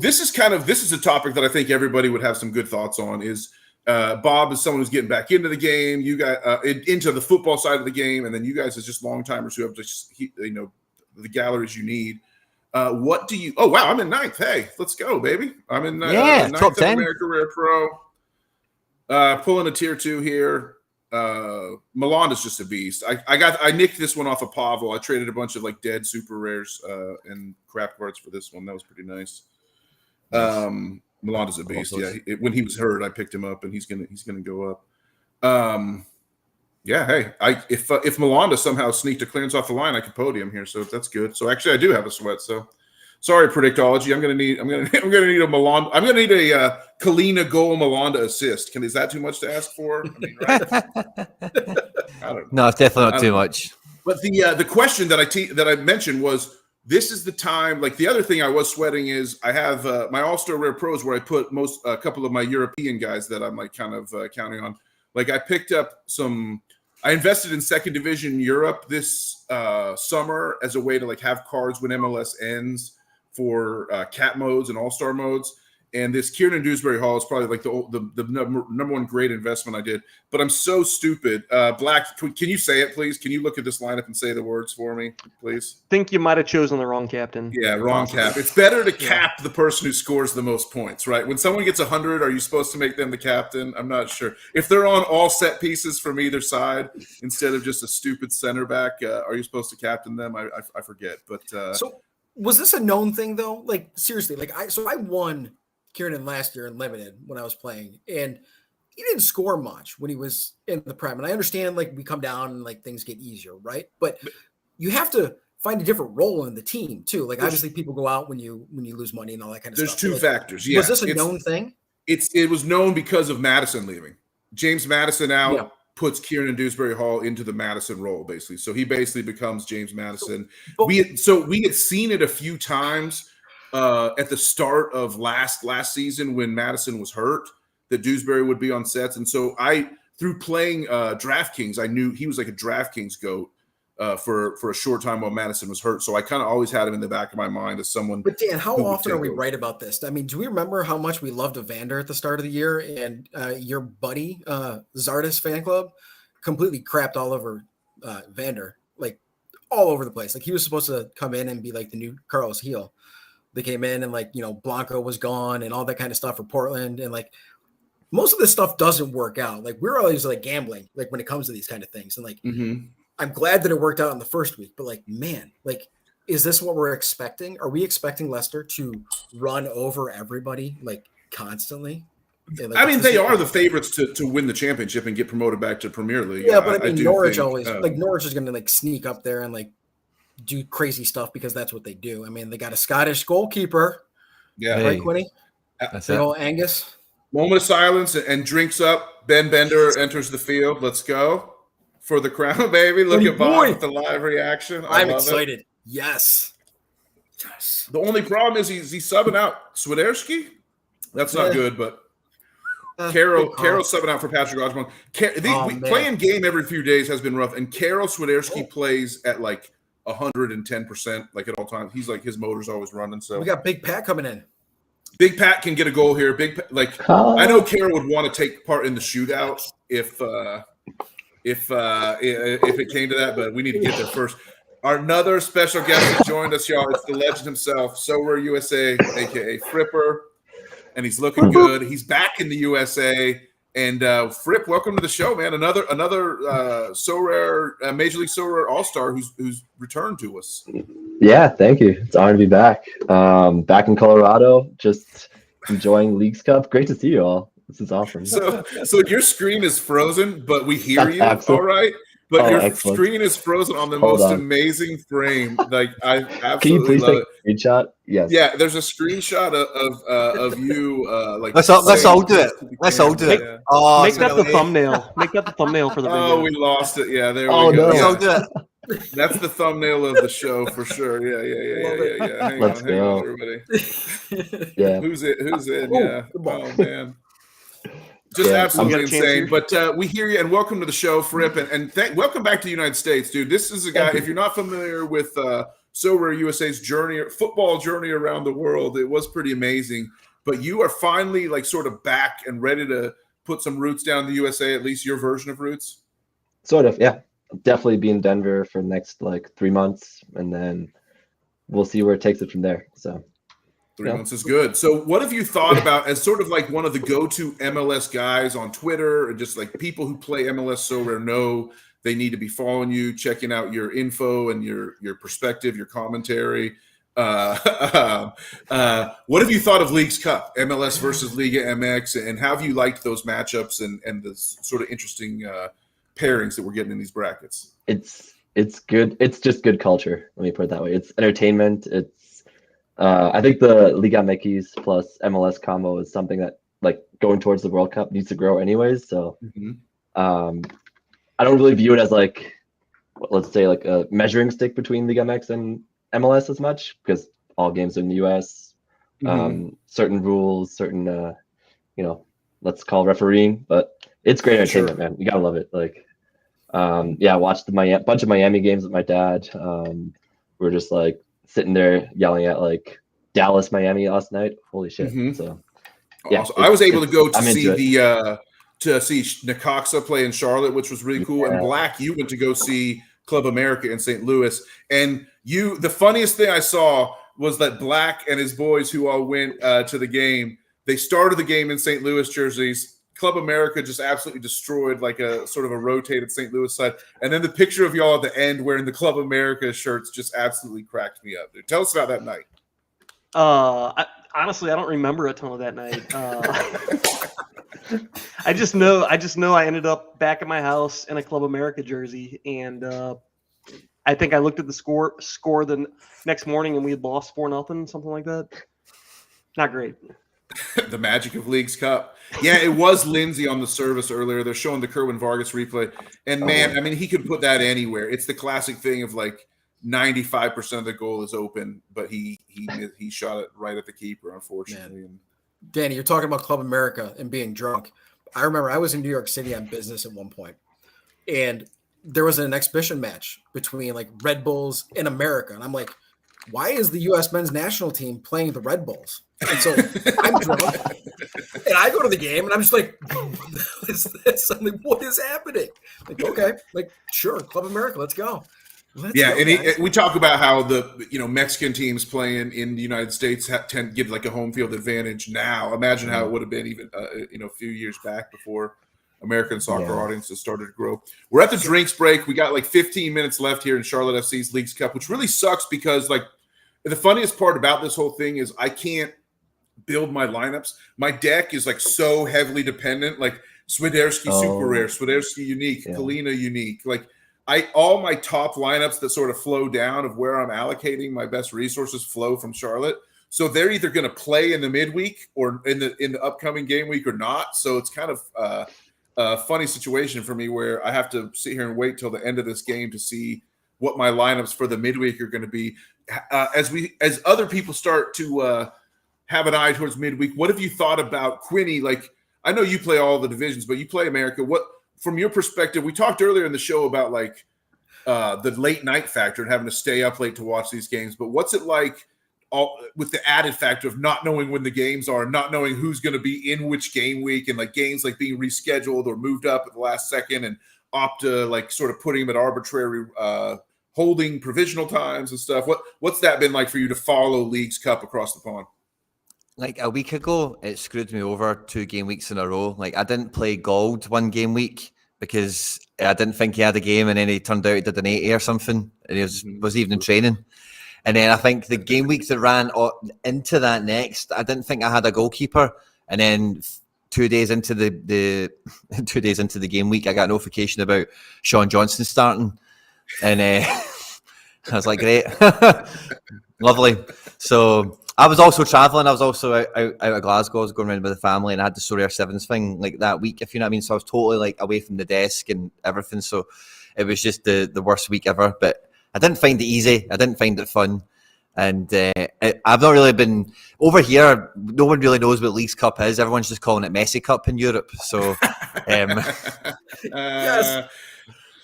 this is a topic that I think everybody would have some good thoughts on. Is Bob is someone who's getting back into the game. You got into the football side of the game, and then you guys as just long timers who have just the galleries you need. What do you? Oh wow, I'm in 9th. Hey, let's go, baby. I'm in 9th top 10 America Rare Pro. Pulling a tier 2 here. Milan is just a beast. I nicked this one off of Pavel. I traded a bunch of like dead super rares and crap cards for this one. That was pretty nice. Milan is a beast. Yeah, when he was hurt, I picked him up, and he's gonna go up. Yeah, hey, if Milanda somehow sneaked a clearance off the line, I could podium here, so that's good. So actually, I do have a sweat. So sorry, Predictology. I'm gonna need a Milanda. I'm gonna need a Kalina goal Milanda assist. Is that too much to ask for? I mean, right? I don't know. No, it's definitely not too much. But the question that I mentioned was, this is the time. Like the other thing I was sweating is I have my All-Star Rare Pros where I put a couple of my European guys that I'm like kind of counting on. Like I picked up I invested in second division Europe this summer as a way to like have cards when MLS ends for cap modes and all-star modes. And this Kieran Dewsbury Hall is probably like the number one great investment I did. But I'm so stupid. Black, can you say it, please? Can you look at this lineup and say the words for me, please? Think you might have chosen the wrong captain. Yeah, wrong cap. It's better to cap the person who scores the most points, right? When someone gets 100, are you supposed to make them the captain? I'm not sure. If they're on all set pieces from either side instead of just a stupid center back, are you supposed to captain them? I forget. But so was this a known thing though? Like seriously, I won Kieran last year in limited when I was playing, and he didn't score much when he was in the prem. And I understand like we come down and like things get easier, right? But you have to find a different role in the team too. Like obviously people go out when you lose money and all that kind of stuff. There's two factors. Yeah. Was this a known thing? It was known because of Madison leaving. James Madison out puts Kieran Dewsbury Hall into the Madison role, basically. So he basically becomes James Madison. We had seen it a few times at the start of last season when Madison was hurt, that Dewsbury would be on sets. And so through playing DraftKings, I knew he was like a DraftKings GOAT for a short time while Madison was hurt. So I kind of always had him in the back of my mind as someone. But Dan, how often are we right about this? I mean, do we remember how much we loved Evander at the start of the year, and your buddy Zardes fan club completely crapped all over Evander, like all over the place. Like he was supposed to come in and be like the new Carlos Heel. They came in and like, Blanco was gone and all that kind of stuff for Portland. And like most of this stuff doesn't work out. Like we're always like gambling, like when it comes to these kind of things. And like, I'm glad that it worked out in the first week, but like, man, like is this what we're expecting? Are we expecting Leicester to run over everybody like constantly? I mean, they are the favorites to win the championship and get promoted back to Premier League. Yeah, but I mean, Norwich think, always like Norwich is going to like sneak up there and like do crazy stuff because that's what they do. I mean, they got a Scottish goalkeeper. Yeah, right, Quinny? That's Big it. old Angus. Moment of silence and drinks up. Ben Bender enters the field. Let's go for the crown, baby. Look Hey, at Bob boy. with the live reaction. I'm love excited. It. Yes. The only problem is he's subbing out Swiderski. That's not good, but Carroll subbing out for Patrick Osborne. Playing game every few days has been rough, and Carroll Swiderski plays at like 110%, like at all times. He's like his motor's always running. So we got Big Pat coming in. Big Pat can get a goal here. I know Carroll would want to take part in the shootout if it came to that, but we need to get there first. Another special guest that joined us, y'all. It's the legend himself, Sorare USA, aka Fripper, and he's looking good. He's back in the USA. And Fripp, welcome to the show, man. Another Sorare, Major League Sorare All-Star who's returned to us. Yeah, thank you. It's an honor to be back. Back in Colorado, just enjoying Leagues Cup. Great to see you all. This is awesome. So your screen is frozen, but we hear That's you. excellent. All right. But your excellent. screen is frozen on the Hold most on. amazing frame. Like I absolutely Can you please love take it. a screenshot? Yes. Yeah, there's a screenshot of you. Like Let's all do it. Let's all do it. Yeah. Oh, Make it's that the gonna- thumbnail. Make that the thumbnail for the video. Oh, we lost it. Yeah, there Oh, we go. no. Let's all Yeah. do it. That's the thumbnail of the show for sure. Yeah. Hang Let's on, go. everybody. Yeah. Who's in? Oh, Yeah. good ball. Oh man. Just Yeah, absolutely I'm- insane. But we hear you, and welcome to the show, Fripp, and welcome back to the United States, dude. This is a guy. If you're not familiar with Sorare USA's football journey around the world, it was pretty amazing. But you are finally like sort of back and ready to put some roots down in the USA, at least your version of roots. Sort of, yeah. Definitely be in Denver for the next like 3 months, and then we'll see where it takes it from there. So 3 months is good. So what have you thought about as sort of like one of the go-to MLS guys on Twitter, and just like people who play MLS so rare know they need to be following you, checking out your info and your perspective, your commentary. What have you thought of Leagues Cup, MLS versus Liga MX, and how have you liked those matchups and the sort of interesting pairings that we're getting in these brackets? it's good. It's just good culture. Let me put it that way. It's entertainment. I think the Liga MX plus MLS combo is something that, like, going towards the World Cup needs to grow anyways. So I don't really view it as like, let's say, like a measuring stick between Liga MX and MLS as much, because all games are in the US. Certain rules, certain let's call refereeing, but it's great entertainment, man. You gotta love it. Like, I watched the bunch of Miami games with my dad. We're just like sitting there yelling at like Dallas, Miami last night. Holy shit! So yeah, awesome. I was able to go to I'm see into to see Necaxa play in Charlotte, which was really cool. And Black, you went to go see Club America in St. Louis. And the funniest thing I saw was that Black and his boys who all went to the game, they started the game in St. Louis jerseys. Club America just absolutely destroyed like a sort of a rotated St. Louis side. And then the picture of y'all at the end wearing the Club America shirts just absolutely cracked me up, dude. Tell us about that night. Honestly, I don't remember a ton of that night. I just know I ended up back at my house in a Club America jersey, and I think I looked at the score the next morning, and we had lost 4-0, something like that. Not great. The magic of Leagues Cup. Yeah, it was Lindsay on the service earlier. They're showing the Kerwin Vargas replay. And man, I mean, he could put that anywhere. It's the classic thing of like 95% of the goal is open, but he shot it right at the keeper, unfortunately. Man. Danny, you're talking about Club America and being drunk. I remember I was in New York City on business at one point, and there was an exhibition match between like Red Bulls in America. And I'm like, why is the U.S. men's national team playing the Red Bulls? And so I'm drunk, and I go to the game, and I'm just like, what is this? I'm like, what is happening? Like, okay, like, sure, Club America, let's go. Let's go, and we talk about how the Mexican teams playing in the United States tend to give like a home field advantage now. Imagine how it would have been even a few years back before American soccer Yeah. audience has started to grow. We're at the drinks break. We got like 15 minutes left here in Charlotte FC's Leagues Cup, which really sucks because like the funniest part about this whole thing is I can't build my lineups. My deck is like so heavily dependent, like Swiderski super rare, Swiderski unique, Kalina unique. Like all my top lineups that sort of flow down of where I'm allocating my best resources flow from Charlotte. So they're either going to play in the midweek or in the upcoming game week or not. So it's kind of a funny situation for me where I have to sit here and wait till the end of this game to see what my lineups for the midweek are going to be. As other people start to have an eye towards midweek, what have you thought about Quinny? Like, I know you play all the divisions, but you play America. What, from your perspective, we talked earlier in the show about like the late night factor and having to stay up late to watch these games. But what's it like with the added factor of not knowing when the games are, not knowing who's going to be in which game week, and like games like being rescheduled or moved up at the last second, and opt to like sort of putting them at arbitrary holding provisional times and stuff. What's that been like for you to follow Leagues Cup across the pond? Like a week ago, it screwed me over 2 game weeks in a row. Like I didn't play Gold one game week because I didn't think he had a game, and then he turned out he did an 80 or something, and he was even in training. And then I think the game week that ran into that next, I didn't think I had a goalkeeper, and then 2 days into the 2 days into the game week, I got a notification about Sean Johnson starting, and I was like, great, lovely. So I was also traveling. I was also out of Glasgow. I was going around with the family, and I had the Sorare Sevens thing like that week, if you know what I mean. So I was totally like away from the desk and everything. So it was just the worst week ever. But I didn't find it easy. I didn't find it fun. And I've not really been over here. No one really knows what Leagues Cup is. Everyone's just calling it Messi Cup in Europe. So yes.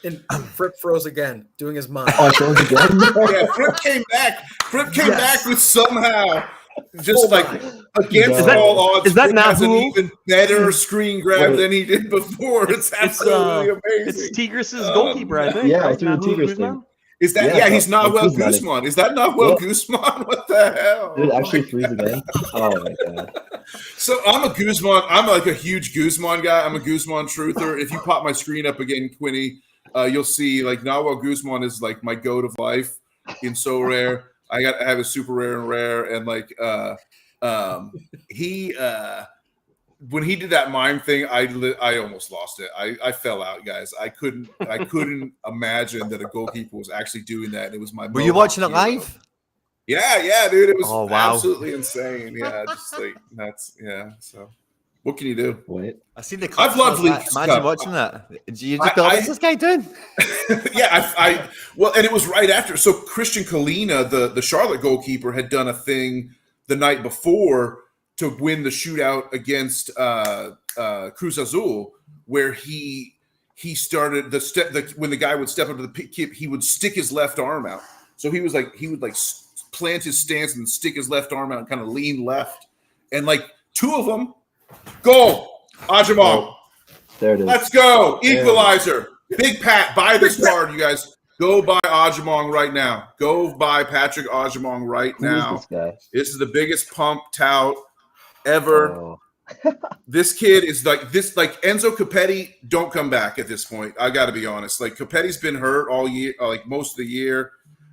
And Fripp froze again, doing his mind. Oh, froze again? Yeah, Fripp came back. Fripp came back with somehow just like against all odds. Is that Fripp not has an who? even better screen grab than he did before. It's absolutely amazing. It's Tigres' goalkeeper, I think. Yeah, right? it's the Nahuel Tigres Guzman? thing. Is that? Yeah, he's Nahuel Guzman. Is that Nahuel Guzman? What the hell? Did it actually freeze again? Oh my god. So I'm a Guzman. I'm like a huge Guzman guy. I'm a Guzman truther. If you pop my screen up again, Quinny, you'll see like Nahuel Guzman is like my goat of life in Sorare. I have a super rare and rare, and like he when he did that mime thing, I almost lost it. I fell out, guys. I couldn't imagine that a goalkeeper was actually doing that. And it was my. Were you watching it live? Yeah, dude. It was wow. absolutely insane. Yeah, just like that's So, what can you do? Wait. I seen the. I've loved Leagues Imagine Cup. watching that. You just what's this guy doing? Yeah, well, and it was right after. So Christian Kalina, the Charlotte goalkeeper, had done a thing the night before to win the shootout against Cruz Azul, where he started when the guy would step up to the pick, he would stick his left arm out. So he would plant his stance and stick his left arm out and kind of lean left, and like 2 of them, goal, Ajamong. Oh, there it is. Let's go, equalizer. Big Pat, buy this card, you guys. Go buy Ajamong right now. Go buy Patrick Ajamong right now. Who is this guy? This is the biggest pump tout ever. Oh. This kid is like this. Like Enzo Capetti, don't come back at this point. I got to be honest. Like Capetti's been hurt all year, like most of the year.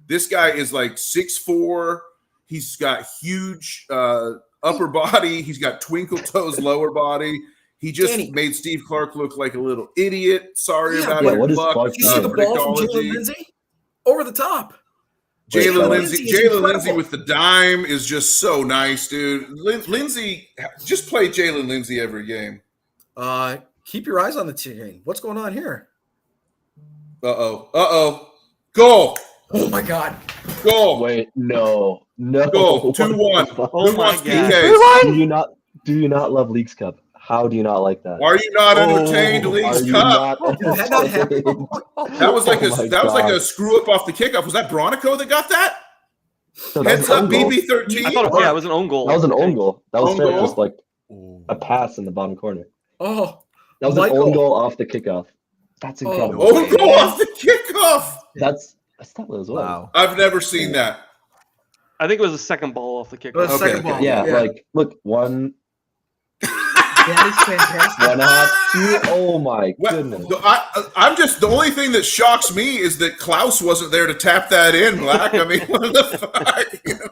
This guy is like 6'4". He's got huge upper body. He's got twinkle toes lower body. He just made Steve Clark look like a little idiot. Sorry about it. What is Luck, Clark You see the ball from Jalen Lindsay? Over the top. Jalen Lindsay Lindsay with the dime is just so nice, dude. Lindsay, just play Jalen Lindsay every game. Keep your eyes on the team. What's going on here? Uh-oh. Goal. Oh, my God. Goal. Wait, no. Goal. 2-1. Oh Who my wants God. PKs? Do you not love Leagues Cup? How do you not like that? Are you not entertained, Leagues Cup? That was like a screw up off the kickoff. Was that Bronico that got that? No, Heads up, BB13. I thought it was an own goal. That was an own goal. That was Own fair. goal? Just like a pass in the bottom corner. Oh, That was an own goal off the kickoff. That's incredible. Own goal off the kickoff. That's that as well. Wow. I've never seen that. I think it was a second ball off the kick. It was a second ball. Yeah, like look, one. That is fantastic. 1.5, 2. Oh my Well, goodness. I'm just the only thing that shocks me is that Klaus wasn't there to tap that in, Black. I mean, what the fuck? You know?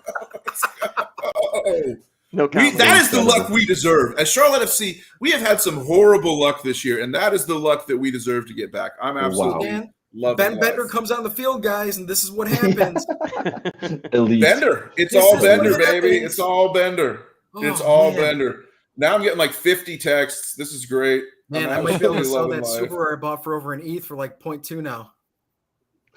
Oh. No comment. That is the luck we deserve. As Charlotte FC, we have had some horrible luck this year, and that is the luck that we deserve to get back. I'm absolutely Man, loving Ben life. Bender comes on the field, guys, and this is what happens. Elite. Bender. It's This all is Bender, what baby. happens. It's all Bender. Oh, It's all man. Bender. Now I'm getting like 50 texts. This is great. Man, I'm I might be able to absolutely sell loving that life. Super I bought for over an ETH for like 0.2 now.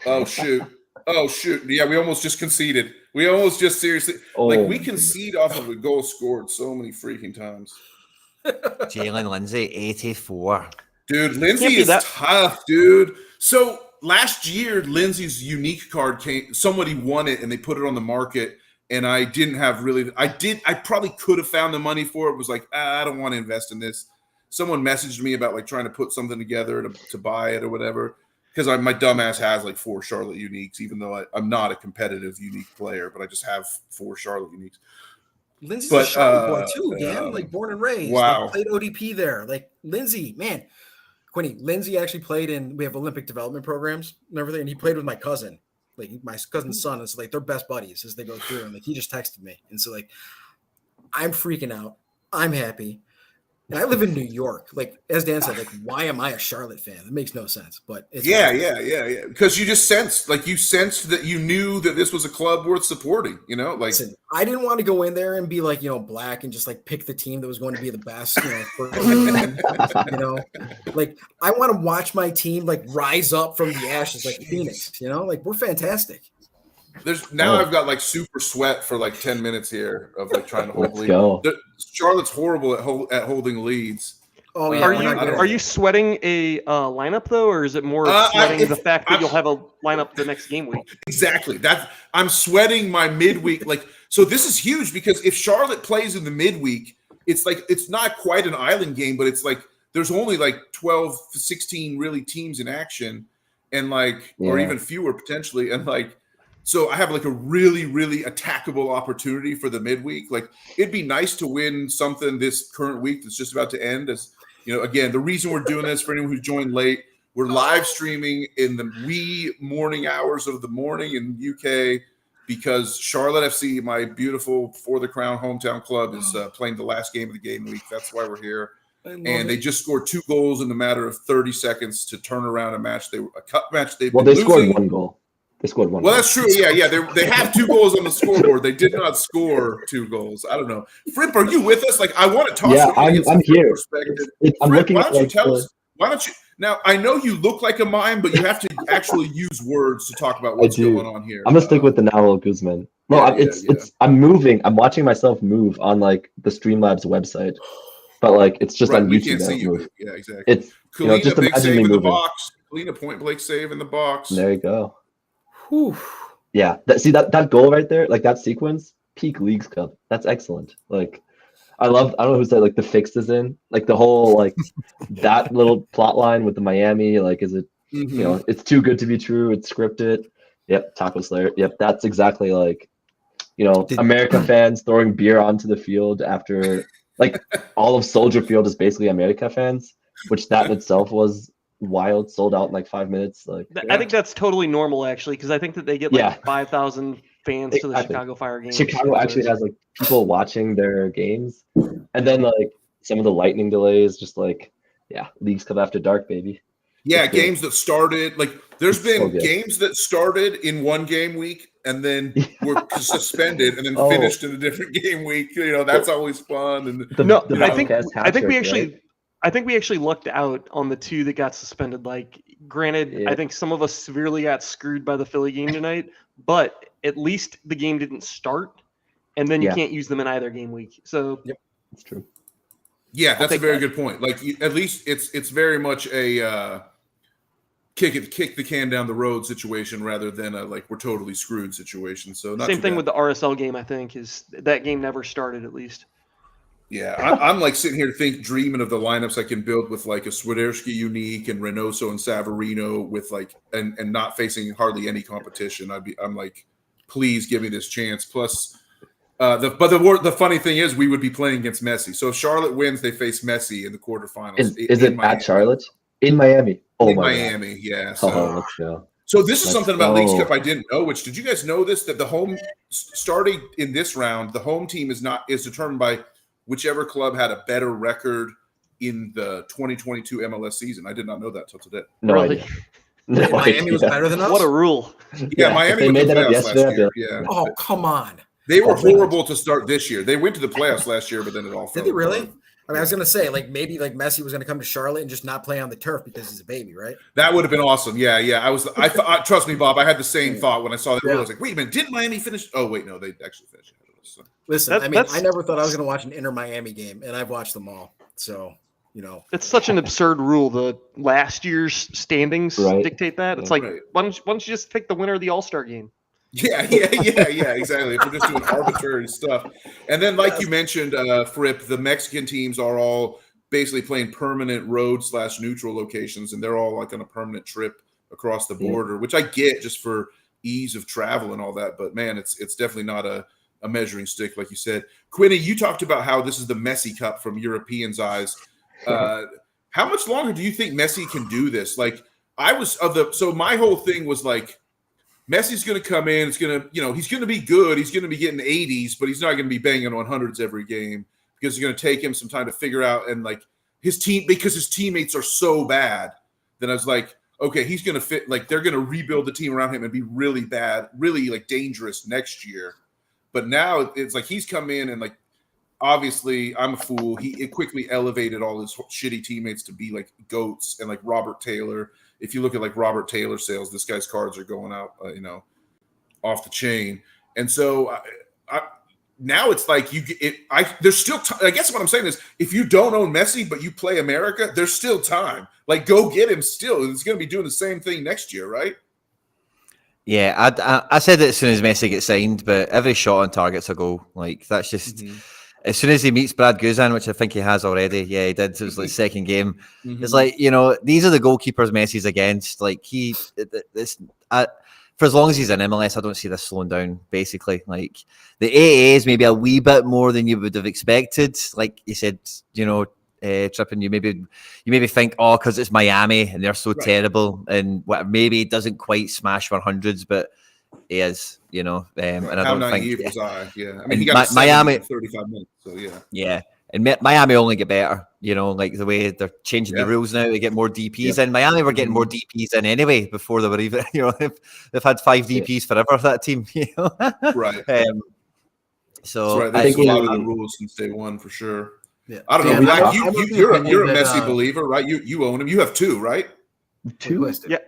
Oh shoot. Oh shoot. Yeah, we almost just conceded. We almost just seriously Oh, like we my goodness. concede off of a goal scored so many freaking times. Jalen Lindsay, 84. Dude, Lindsay Can't be is that- tough, dude. So last year, Lindsay's unique card came. Somebody won it, and they put it on the market. And I didn't have really. I probably could have found the money for it. Was like, I don't want to invest in this. Someone messaged me about like trying to put something together to buy it or whatever. Because my dumbass has like 4 Charlotte uniques, even though I'm not a competitive unique player, but I just have 4 Charlotte uniques. Lindsay's But, a Charlotte boy too, man. Like born and raised. wow. Like, played ODP there. Like Lindsay, man. Quinny, Lindsay actually played in. We have Olympic development programs and everything, and he played with my cousin, like my cousin's son. It's like they're best buddies as they go through. And like he just texted me, and so like I'm freaking out. I'm happy. And I live in New York. Like as Dan said, like why am I a Charlotte fan? It makes no sense. But it's Yeah. Because you just sensed that you knew that this was a club worth supporting. You know, like Listen, I didn't want to go in there and be like, Black and just like pick the team that was going to be the best, like I want to watch my team like rise up from the ashes like Phoenix, like we're fantastic. I've got like super sweat for like 10 minutes here of like trying to hold Let's lead. go. Charlotte's horrible at holding leads. Oh yeah. Are you sweating a lineup though, or is it more sweating the fact that you'll have a lineup the next game week? Exactly. I'm sweating my midweek. Like, so this is huge because if Charlotte plays in the midweek, it's like it's not quite an island game, but it's like there's only like 12, 16 really teams in action, and like or even fewer potentially, and like. So I have like a really, really attackable opportunity for the midweek. Like it'd be nice to win something this current week that's just about to end. As again, the reason we're doing this for anyone who joined late, we're live streaming in the wee morning hours of the morning in UK because Charlotte FC, my beautiful For the Crown hometown club, is playing the last game of the game week. That's why we're here. And they just scored 2 goals in a matter of 30 seconds to turn around a cup match. They scored 1 goal. They scored 1 goal. Well, that's true. Yeah. They have 2 goals on the scoreboard. They did not score 2 goals. I don't know. Fripp, are you with us? Like, I want to talk. Yeah, I'm here. I'm Fripp, looking why at don't you tell us? Why don't you? Now, I know you look like a mime, but you have to actually use words to talk about what's going on here. I'm gonna stick with the Nahuel Guzman. No, I'm moving. I'm watching myself move on like the Streamlabs website, but like it's just on we YouTube. Can't see you. Move. Yeah, exactly. It's Kalina, just big imagine save me in the moving. box. Kalina, point blank save in the box. There you go. Whew. Yeah, that goal right there, like that sequence, peak Leagues Cup. That's excellent. Like, I don't know who said like the fix is in, like the whole like that little plot line with the Miami. Like, is it it's too good to be true? It's scripted. Yep, Taco Slayer. Yep, that's exactly like America fans throwing beer onto the field after like all of Soldier Field is basically America fans, which that in itself was wild, sold out in like 5 minutes. Like I think that's totally normal actually, because I think that they get like 5,000 fans to the Chicago Fire games. Chicago actually has like people watching their games, and then like some of the lightning delays, just like Leagues Cup after dark, baby. Yeah, games that started like there's been games that started in one game week and then were suspended and then finished in a different game week. That's always fun. And I think we actually lucked out on the 2 that got suspended. Like, granted, I think some of us severely got screwed by the Philly game tonight, but at least the game didn't start, and then you can't use them in either game week. So, that's true. Yeah, that's a very good point. Like, at least it's very much a kick the can down the road situation rather than a like we're totally screwed situation. So same thing with the RSL game. I think is that game never started at least. Yeah, I'm like sitting here dreaming of the lineups I can build with like a Swiderski unique and Reynoso and Savarino with like and not facing hardly any competition. I'm like, please give me this chance. Plus, The funny thing is, we would be playing against Messi. So if Charlotte wins, they face Messi in the quarterfinals. Is it Miami. at Charlotte? In Miami. Oh In my Miami, God. yeah. Oh, let's go. So this is something about Leagues go. Cup I didn't know. Which did you guys know this? That the home starting in this round, the home team is determined by whichever club had a better record in the 2022 MLS season. I did not know that till today. No Really? idea. No Miami idea. was better than us. What a rule. Yeah, Miami if they went made to the that up playoffs yesterday, last I'd be year. like, Yeah, Oh, come on. they were Oh, man. horrible to start this year. They went to the playoffs last year, but then it all fell Did they really? apart. I mean, I was gonna say like maybe like Messi was gonna come to Charlotte and just not play on the turf because he's a baby, right? That would have been awesome. Yeah. I trust me, Bob. I had the same thought when I saw that. Yeah. I was like, wait a minute, didn't Miami finish? Oh wait, no, they actually finished ahead of us. So. Listen, I mean, That's- I never thought I was gonna watch an Inter Miami game, and I've watched them all. So It's such an absurd rule. The last year's standings Right. dictate that. It's Yeah. like, Right. why don't you just pick the winner of the All-Star game? Yeah, exactly. If we're just doing arbitrary stuff. And then, like you mentioned, Fripp, the Mexican teams are all basically playing permanent road/neutral locations, and they're all like on a permanent trip across the border, which I get just for ease of travel and all that. But man, it's definitely not a measuring stick, like you said. Quinny, you talked about how this is the Messi Cup from Europeans' eyes. How much longer do you think Messi can do this? Like, so my whole thing was like, Messi's going to come in. It's going to, he's going to be good. He's going to be getting 80s, but he's not going to be banging on hundreds every game because it's going to take him some time to figure out and like his team, because his teammates are so bad. Then I was like, okay, he's going to fit. Like they're going to rebuild the team around him and be really bad, really like dangerous next year. But now it's like he's come in and like, obviously I'm a fool. He quickly elevated all his shitty teammates to be like goats and like Robert Taylor. If you look at like Robert Taylor sales, this guy's cards are going out, off the chain. And so now it's like there's still time. I guess what I'm saying is if you don't own Messi, but you play America, there's still time. Like go get him still. He's going to be doing the same thing next year, right? Yeah, I said it as soon as Messi gets signed, but every shot on target's a goal. Like that's just as soon as he meets Brad Guzan, which I think he has already. Yeah, he did. It was like second game. It's like these are the goalkeepers Messi's against. Like for as long as he's in MLS, I don't see this slowing down. Basically, like the AA is maybe a wee bit more than you would have expected. Like you said, Trippin', you maybe think, because it's Miami and they're so terrible, and maybe it doesn't quite smash 100s, but he is, and I How don't naive think. was I? Yeah, I mean, And he got Miami in 35 minutes, so yeah. Yeah, and Miami only get better. Like the way they're changing the rules now, they get more DPs in. Miami were getting more DPs in anyway before they were even. They've had 5 DPs forever. That team, Right. So right. They followed the rules since day one for sure. yeah. I don't know. Dan, Black, I'm of the you're a opinion that, Messi believer, right? You own him. You have 2, right? 2? Yeah.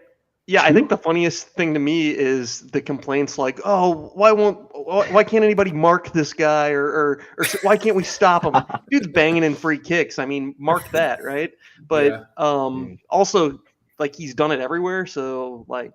Yeah, I think the funniest thing to me is the complaints like, "Oh, why can't anybody mark this guy or why can't we stop him? Dude's banging in free kicks. I mean, mark that, right?" But also like he's done it everywhere, so like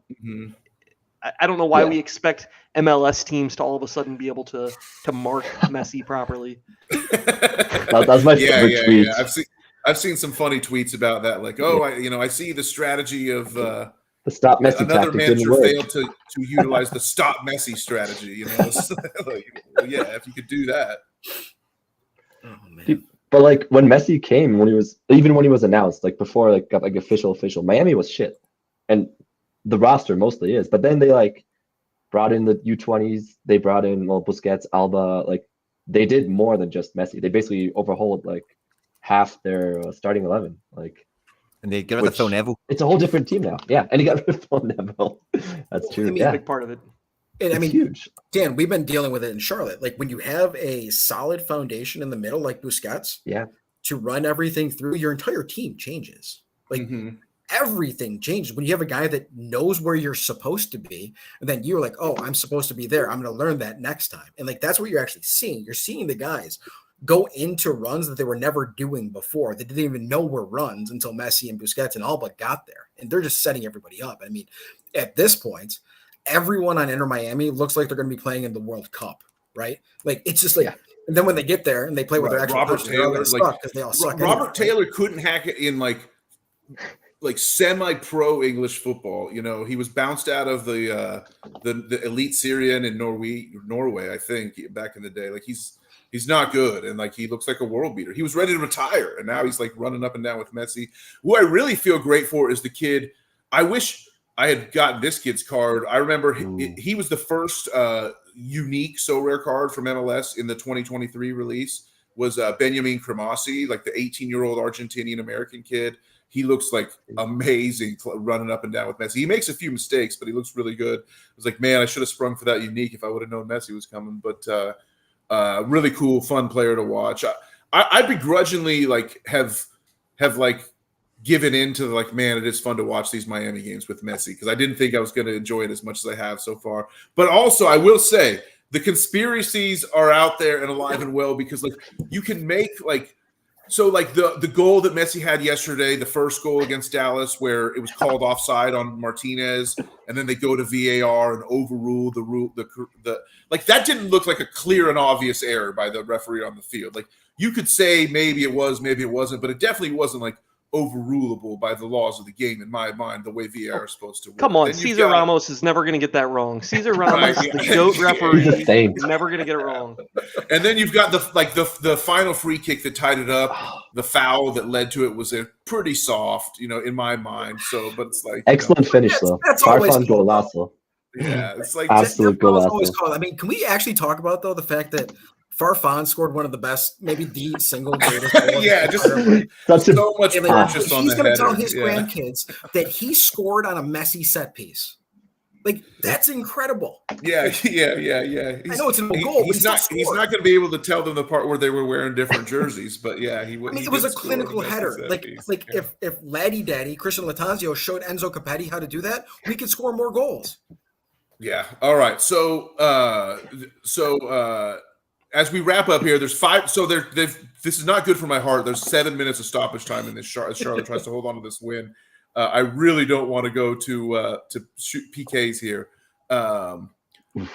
I don't know why we expect MLS teams to all of a sudden be able to mark Messi properly. That's my favorite tweet. Yeah. I've seen some funny tweets about that, like, I see the strategy of the stop Messi another tactic manager didn't work. failed to utilize the stop Messi strategy. If you could do that. Oh man. But like when Messi came, when he was announced, like before, like got like official, Miami was shit, and the roster mostly is. But then they like brought in the U20s. They brought in Busquets, Alba. Like they did more than just Messi. They basically overhauled like half their starting 11. Like. And they get rid of Phil Neville. It's a whole different team now. Yeah, and he got rid of Phil Neville. That's true. I mean, yeah, A big part of it. And I mean, huge. Dan, we've been dealing with it in Charlotte. Like when you have a solid foundation in the middle, like Busquets, to run everything through, your entire team changes. Like everything changes when you have a guy that knows where you're supposed to be, and then you're like, "Oh, I'm supposed to be there. I'm going to learn that next time." And like that's what you're actually seeing. You're seeing the guys go into runs that they were never doing before. They didn't even know were runs until Messi and Busquets and Alba got there, and they're just setting everybody up. I mean, at this point, everyone on Inter Miami looks like they're going to be playing in the World Cup, right? Like it's just like, and then when they get there and they play with their actual Robert coaches, they're all Taylor, gonna suck because they all suck. Robert anyway. Taylor couldn't hack it in like like semi-pro English football. You know, he was bounced out of the elite Syrian in Norway, I think, back in the day. Like he's not good, and like he looks like a world beater. He was ready to retire, and now he's like running up and down with Messi. Who I really feel great for is the kid. I wish I had gotten this kid's card. I remember he was the first unique Sorare card from MLS in the 2023 release. Was Benjamin Cremassi, like the 18-year-old Argentinian American kid. He looks like amazing running up and down with Messi. He makes a few mistakes, but he looks really good. I was like, man, I should have sprung for that unique if I would have known Messi was coming. But really cool, fun player to watch. I begrudgingly like have like given into like, man, it is fun to watch these Miami games with Messi because I didn't think I was going to enjoy it as much as I have so far. But also, I will say the conspiracies are out there and alive and well because like you can make like. So, like the goal that Messi had yesterday, the first goal against Dallas, where it was called offside on Martinez, and then they go to VAR and overrule the like that didn't look like a clear and obvious error by the referee on the field. Like you could say maybe it was, maybe it wasn't, but it definitely wasn't like overrulable by the laws of the game in my mind, the way VAR is supposed to work. Come on, Cesar Ramos is never going to get that wrong. Cesar Ramos, the GOAT referee, is never going to get it wrong. And then you've got the final free kick that tied it up. The foul that led to it was a pretty soft, in my mind. So, but it's like excellent finish though. That's always cool. Golazo. Yeah, it's like absolute golazo. I mean, can we actually talk about though the fact that Farfan scored one of the best, maybe the single greatest. Yeah, just so much purchase on the header. He's going to tell his grandkids that he scored on a Messi set piece. Like that's incredible. Yeah. I know it's a goal. He's not going to be able to tell them the part where they were wearing different jerseys, but yeah, he. I mean, it was a clinical header. Like if Laddie Daddy Christian Latanzio showed Enzo Capetti how to do that, we could score more goals. Yeah. All right. So as we wrap up here, there's 5. So this is not good for my heart. There's 7 minutes of stoppage time in this. Charlotte tries to hold on to this win. I really don't want to go to shoot PKs here.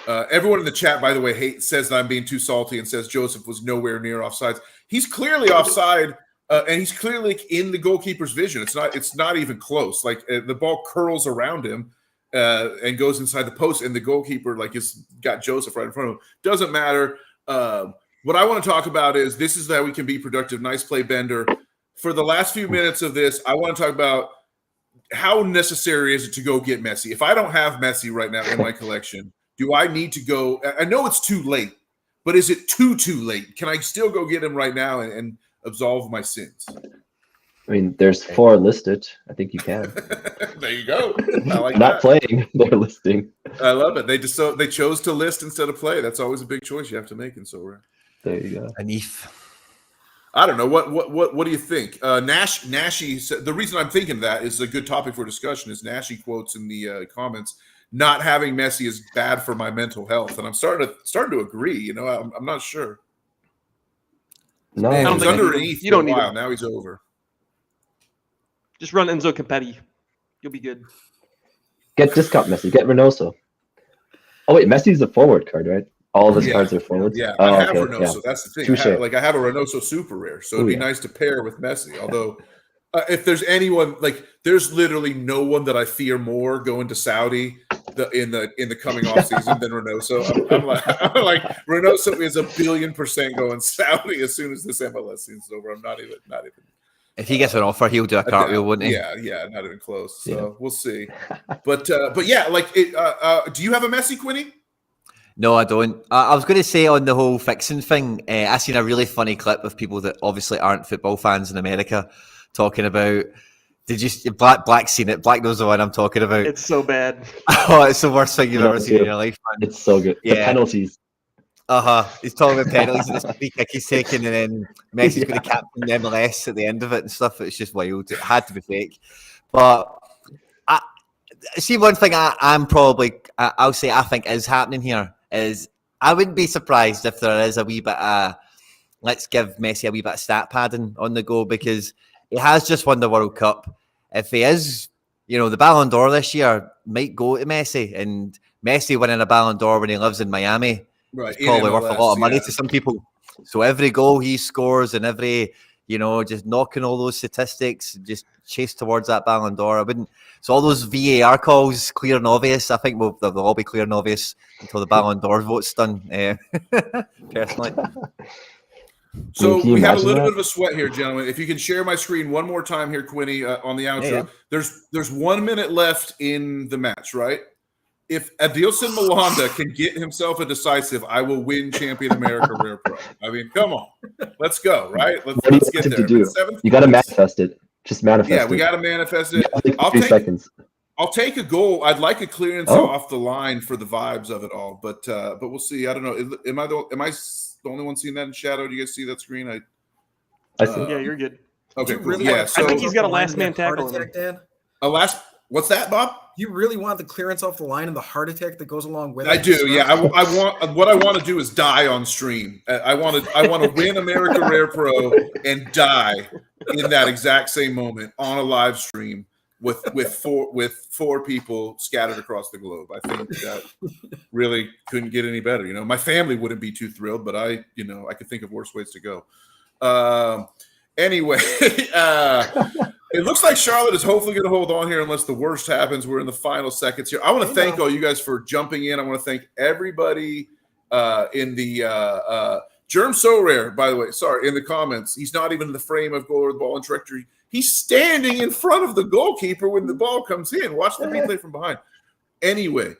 Everyone in the chat, by the way, says that I'm being too salty and says Joseph was nowhere near offsides. He's clearly offside, and he's clearly in the goalkeeper's vision. It's not even close. Like the ball curls around him and goes inside the post, and the goalkeeper is got Joseph right in front of him. Doesn't matter. What I want to talk about is this is how we can be productive. Nice play, Bender. For the last few minutes of this, I want to talk about how necessary is it to go get Messi? If I don't have Messi right now in my collection, do I need to go? I know it's too late, but is it too late? Can I still go get him right now and absolve my sins? I mean, there's 4 listed. I think you can. There you go. I like not playing, they're listing. I love it. They chose to list instead of play. That's always a big choice you have to make in Sorare. There you go. Anif. I don't know. What do you think? Nashi said, the reason I'm thinking that is a good topic for discussion is Nashi quotes in the comments, not having Messi is bad for my mental health. And I'm starting to agree. I'm not sure. No, he was underneath you don't for a while. need Now he's over. Just run Enzo Capetti. You'll be good. Get discount Messi. Get Reynoso. Oh wait, Messi's a forward card, right? All of his cards are forwards. Yeah, I have Reynoso. Yeah. That's the thing. I have a Reynoso super rare, so it'd be nice to pair with Messi. Although, if there's anyone there's literally no one that I fear more going to Saudi in the coming off season than Reynoso. I'm like Reynoso is 1,000,000,000% going Saudi as soon as this MLS season's over. I'm not even. If he gets an offer, he'll do a cartwheel, wouldn't he? Yeah, not even close. So we'll see. But yeah, do you have a Messi, Quinny? No, I don't. I was going to say on the whole fixing thing, I seen a really funny clip of people that obviously aren't football fans in America talking about. Did you Black seen it? Black knows the one I'm talking about. It's so bad. Oh, it's the worst thing you've ever seen in your life, man. It's so good. The penalties. He's talking about penalties and this free kick he's taking, and then Messi's going to captain the MLS at the end of it and stuff. It's just wild. It had to be fake. But I see one thing I'll say I think is happening here is I wouldn't be surprised if there is a wee bit let's give Messi a wee bit of stat padding on the go because he has just won the World Cup. If he is, the Ballon d'Or this year might go to Messi, and Messi winning a Ballon d'Or when he lives in Miami. Right, it's probably worth a lot of money to some people. So every goal he scores and every just knocking all those statistics, just chase towards that Ballon d'Or. I wouldn't. So all those VAR calls, clear and obvious. I think they'll all be clear and obvious until the Ballon d'Or vote's done. Personally. So Can you we have a imagine little that? bit of a sweat here, gentlemen. If you can share my screen one more time here, Quinny, on the outro. Yeah. There's 1 minute left in the match, right? If Adilson Malanda can get himself a decisive, I will win Champion America Rare Pro. I mean, come on. Let's go, right? What do you Let's get want there. to do? It's 7 You got to points. manifest it. Just manifest it. Yeah, we got to manifest it. You got like I'll 3 take seconds. I'll take a goal. I'd like a clearance Oh. off the line for the vibes of it all, but we'll see. I don't know. Am I the only one seeing that in shadow? Do you guys see that screen? I see. Yeah, you're good. Okay, You cool. really Yeah, want so I think he's got a the line last and man that heart tackle in attack, Dan? a last. What's that, Bob? You really want the clearance off the line and the heart attack that goes along with it? I do. Yeah, I want. What I want to do is die on stream. I want to win America Rare Pro and die in that exact same moment on a live stream with four people scattered across the globe. I think that really couldn't get any better. My family wouldn't be too thrilled, but I could think of worse ways to go. Anyway, it looks like Charlotte is hopefully going to hold on here unless the worst happens. We're in the final seconds here. I want to thank all you guys for jumping in. I want to thank everybody in the Germ So Rare, by the way. Sorry, in the comments. He's not even in the frame of goal or the ball and trajectory. He's standing in front of the goalkeeper when the ball comes in. Watch the replay from behind. Anyway,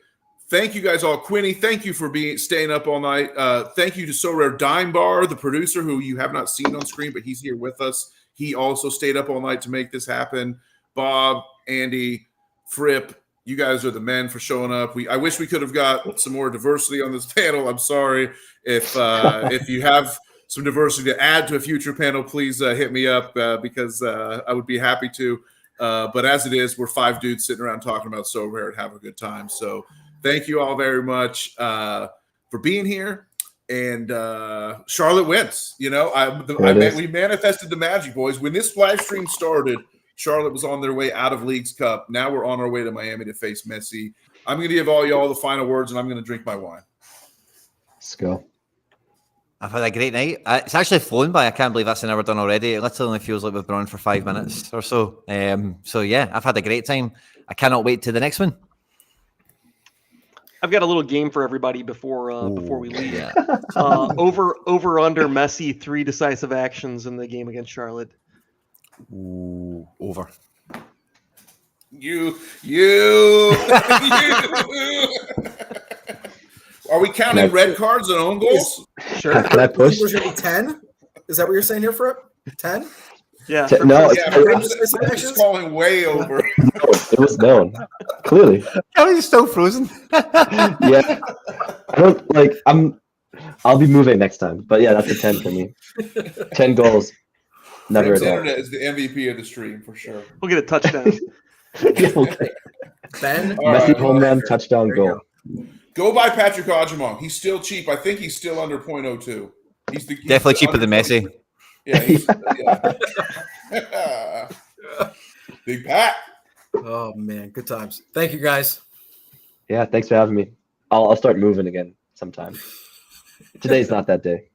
thank you guys all. Quinny, thank you for staying up all night. Thank you to So Rare Dime Bar, the producer, who you have not seen on screen, but he's here with us. He also stayed up all night to make this happen. Bob, Andy, Fripp, you guys are the men for showing up. I wish we could have got some more diversity on this panel. I'm sorry. If you have some diversity to add to a future panel, please hit me up because I would be happy to. But as it is, we're 5 dudes sitting around talking about So Rare and having a good time. So thank you all very much for being here. And Charlotte wins. We manifested the magic, boys. When this live stream started, Charlotte was on their way out of Leagues Cup. Now we're on our way to Miami to face Messi. I'm going to give all y'all the final words, and I'm going to drink my wine. Let's go. I've had a great night. It's actually flown by. I can't believe that's never done already. It literally only feels like we've been on for 5 minutes or so. So yeah, I've had a great time. I cannot wait to the next one. I've got a little game for everybody before we leave. Yeah. Over under Messi 3 decisive actions in the game against Charlotte. Ooh, over. You. Are we counting red cards and own goals? Sure. Can I push? There's going to be 10? Is that what you're saying here, Fripp? 10? Yeah. No, Yeah, I'm just calling way over. it was known. Clearly. How are you still frozen? Yeah. I don't like I'll be moving next time. But yeah, that's a 10 for me. 10 goals. Never Fripp's a doubt. Internet is the MVP of the stream for sure. We'll get a touchdown. Yeah, okay. Ben? All Messi right. home run, touchdown, There you goal. Go buy Patrick Odjamong. He's still cheap. I think he's still under 0.02. He's Definitely cheaper than Messi. Yeah. Yeah. Big Pat. Oh, man. Good times. Thank you, guys. Yeah, thanks for having me. I'll start moving again sometime. Today's not that day.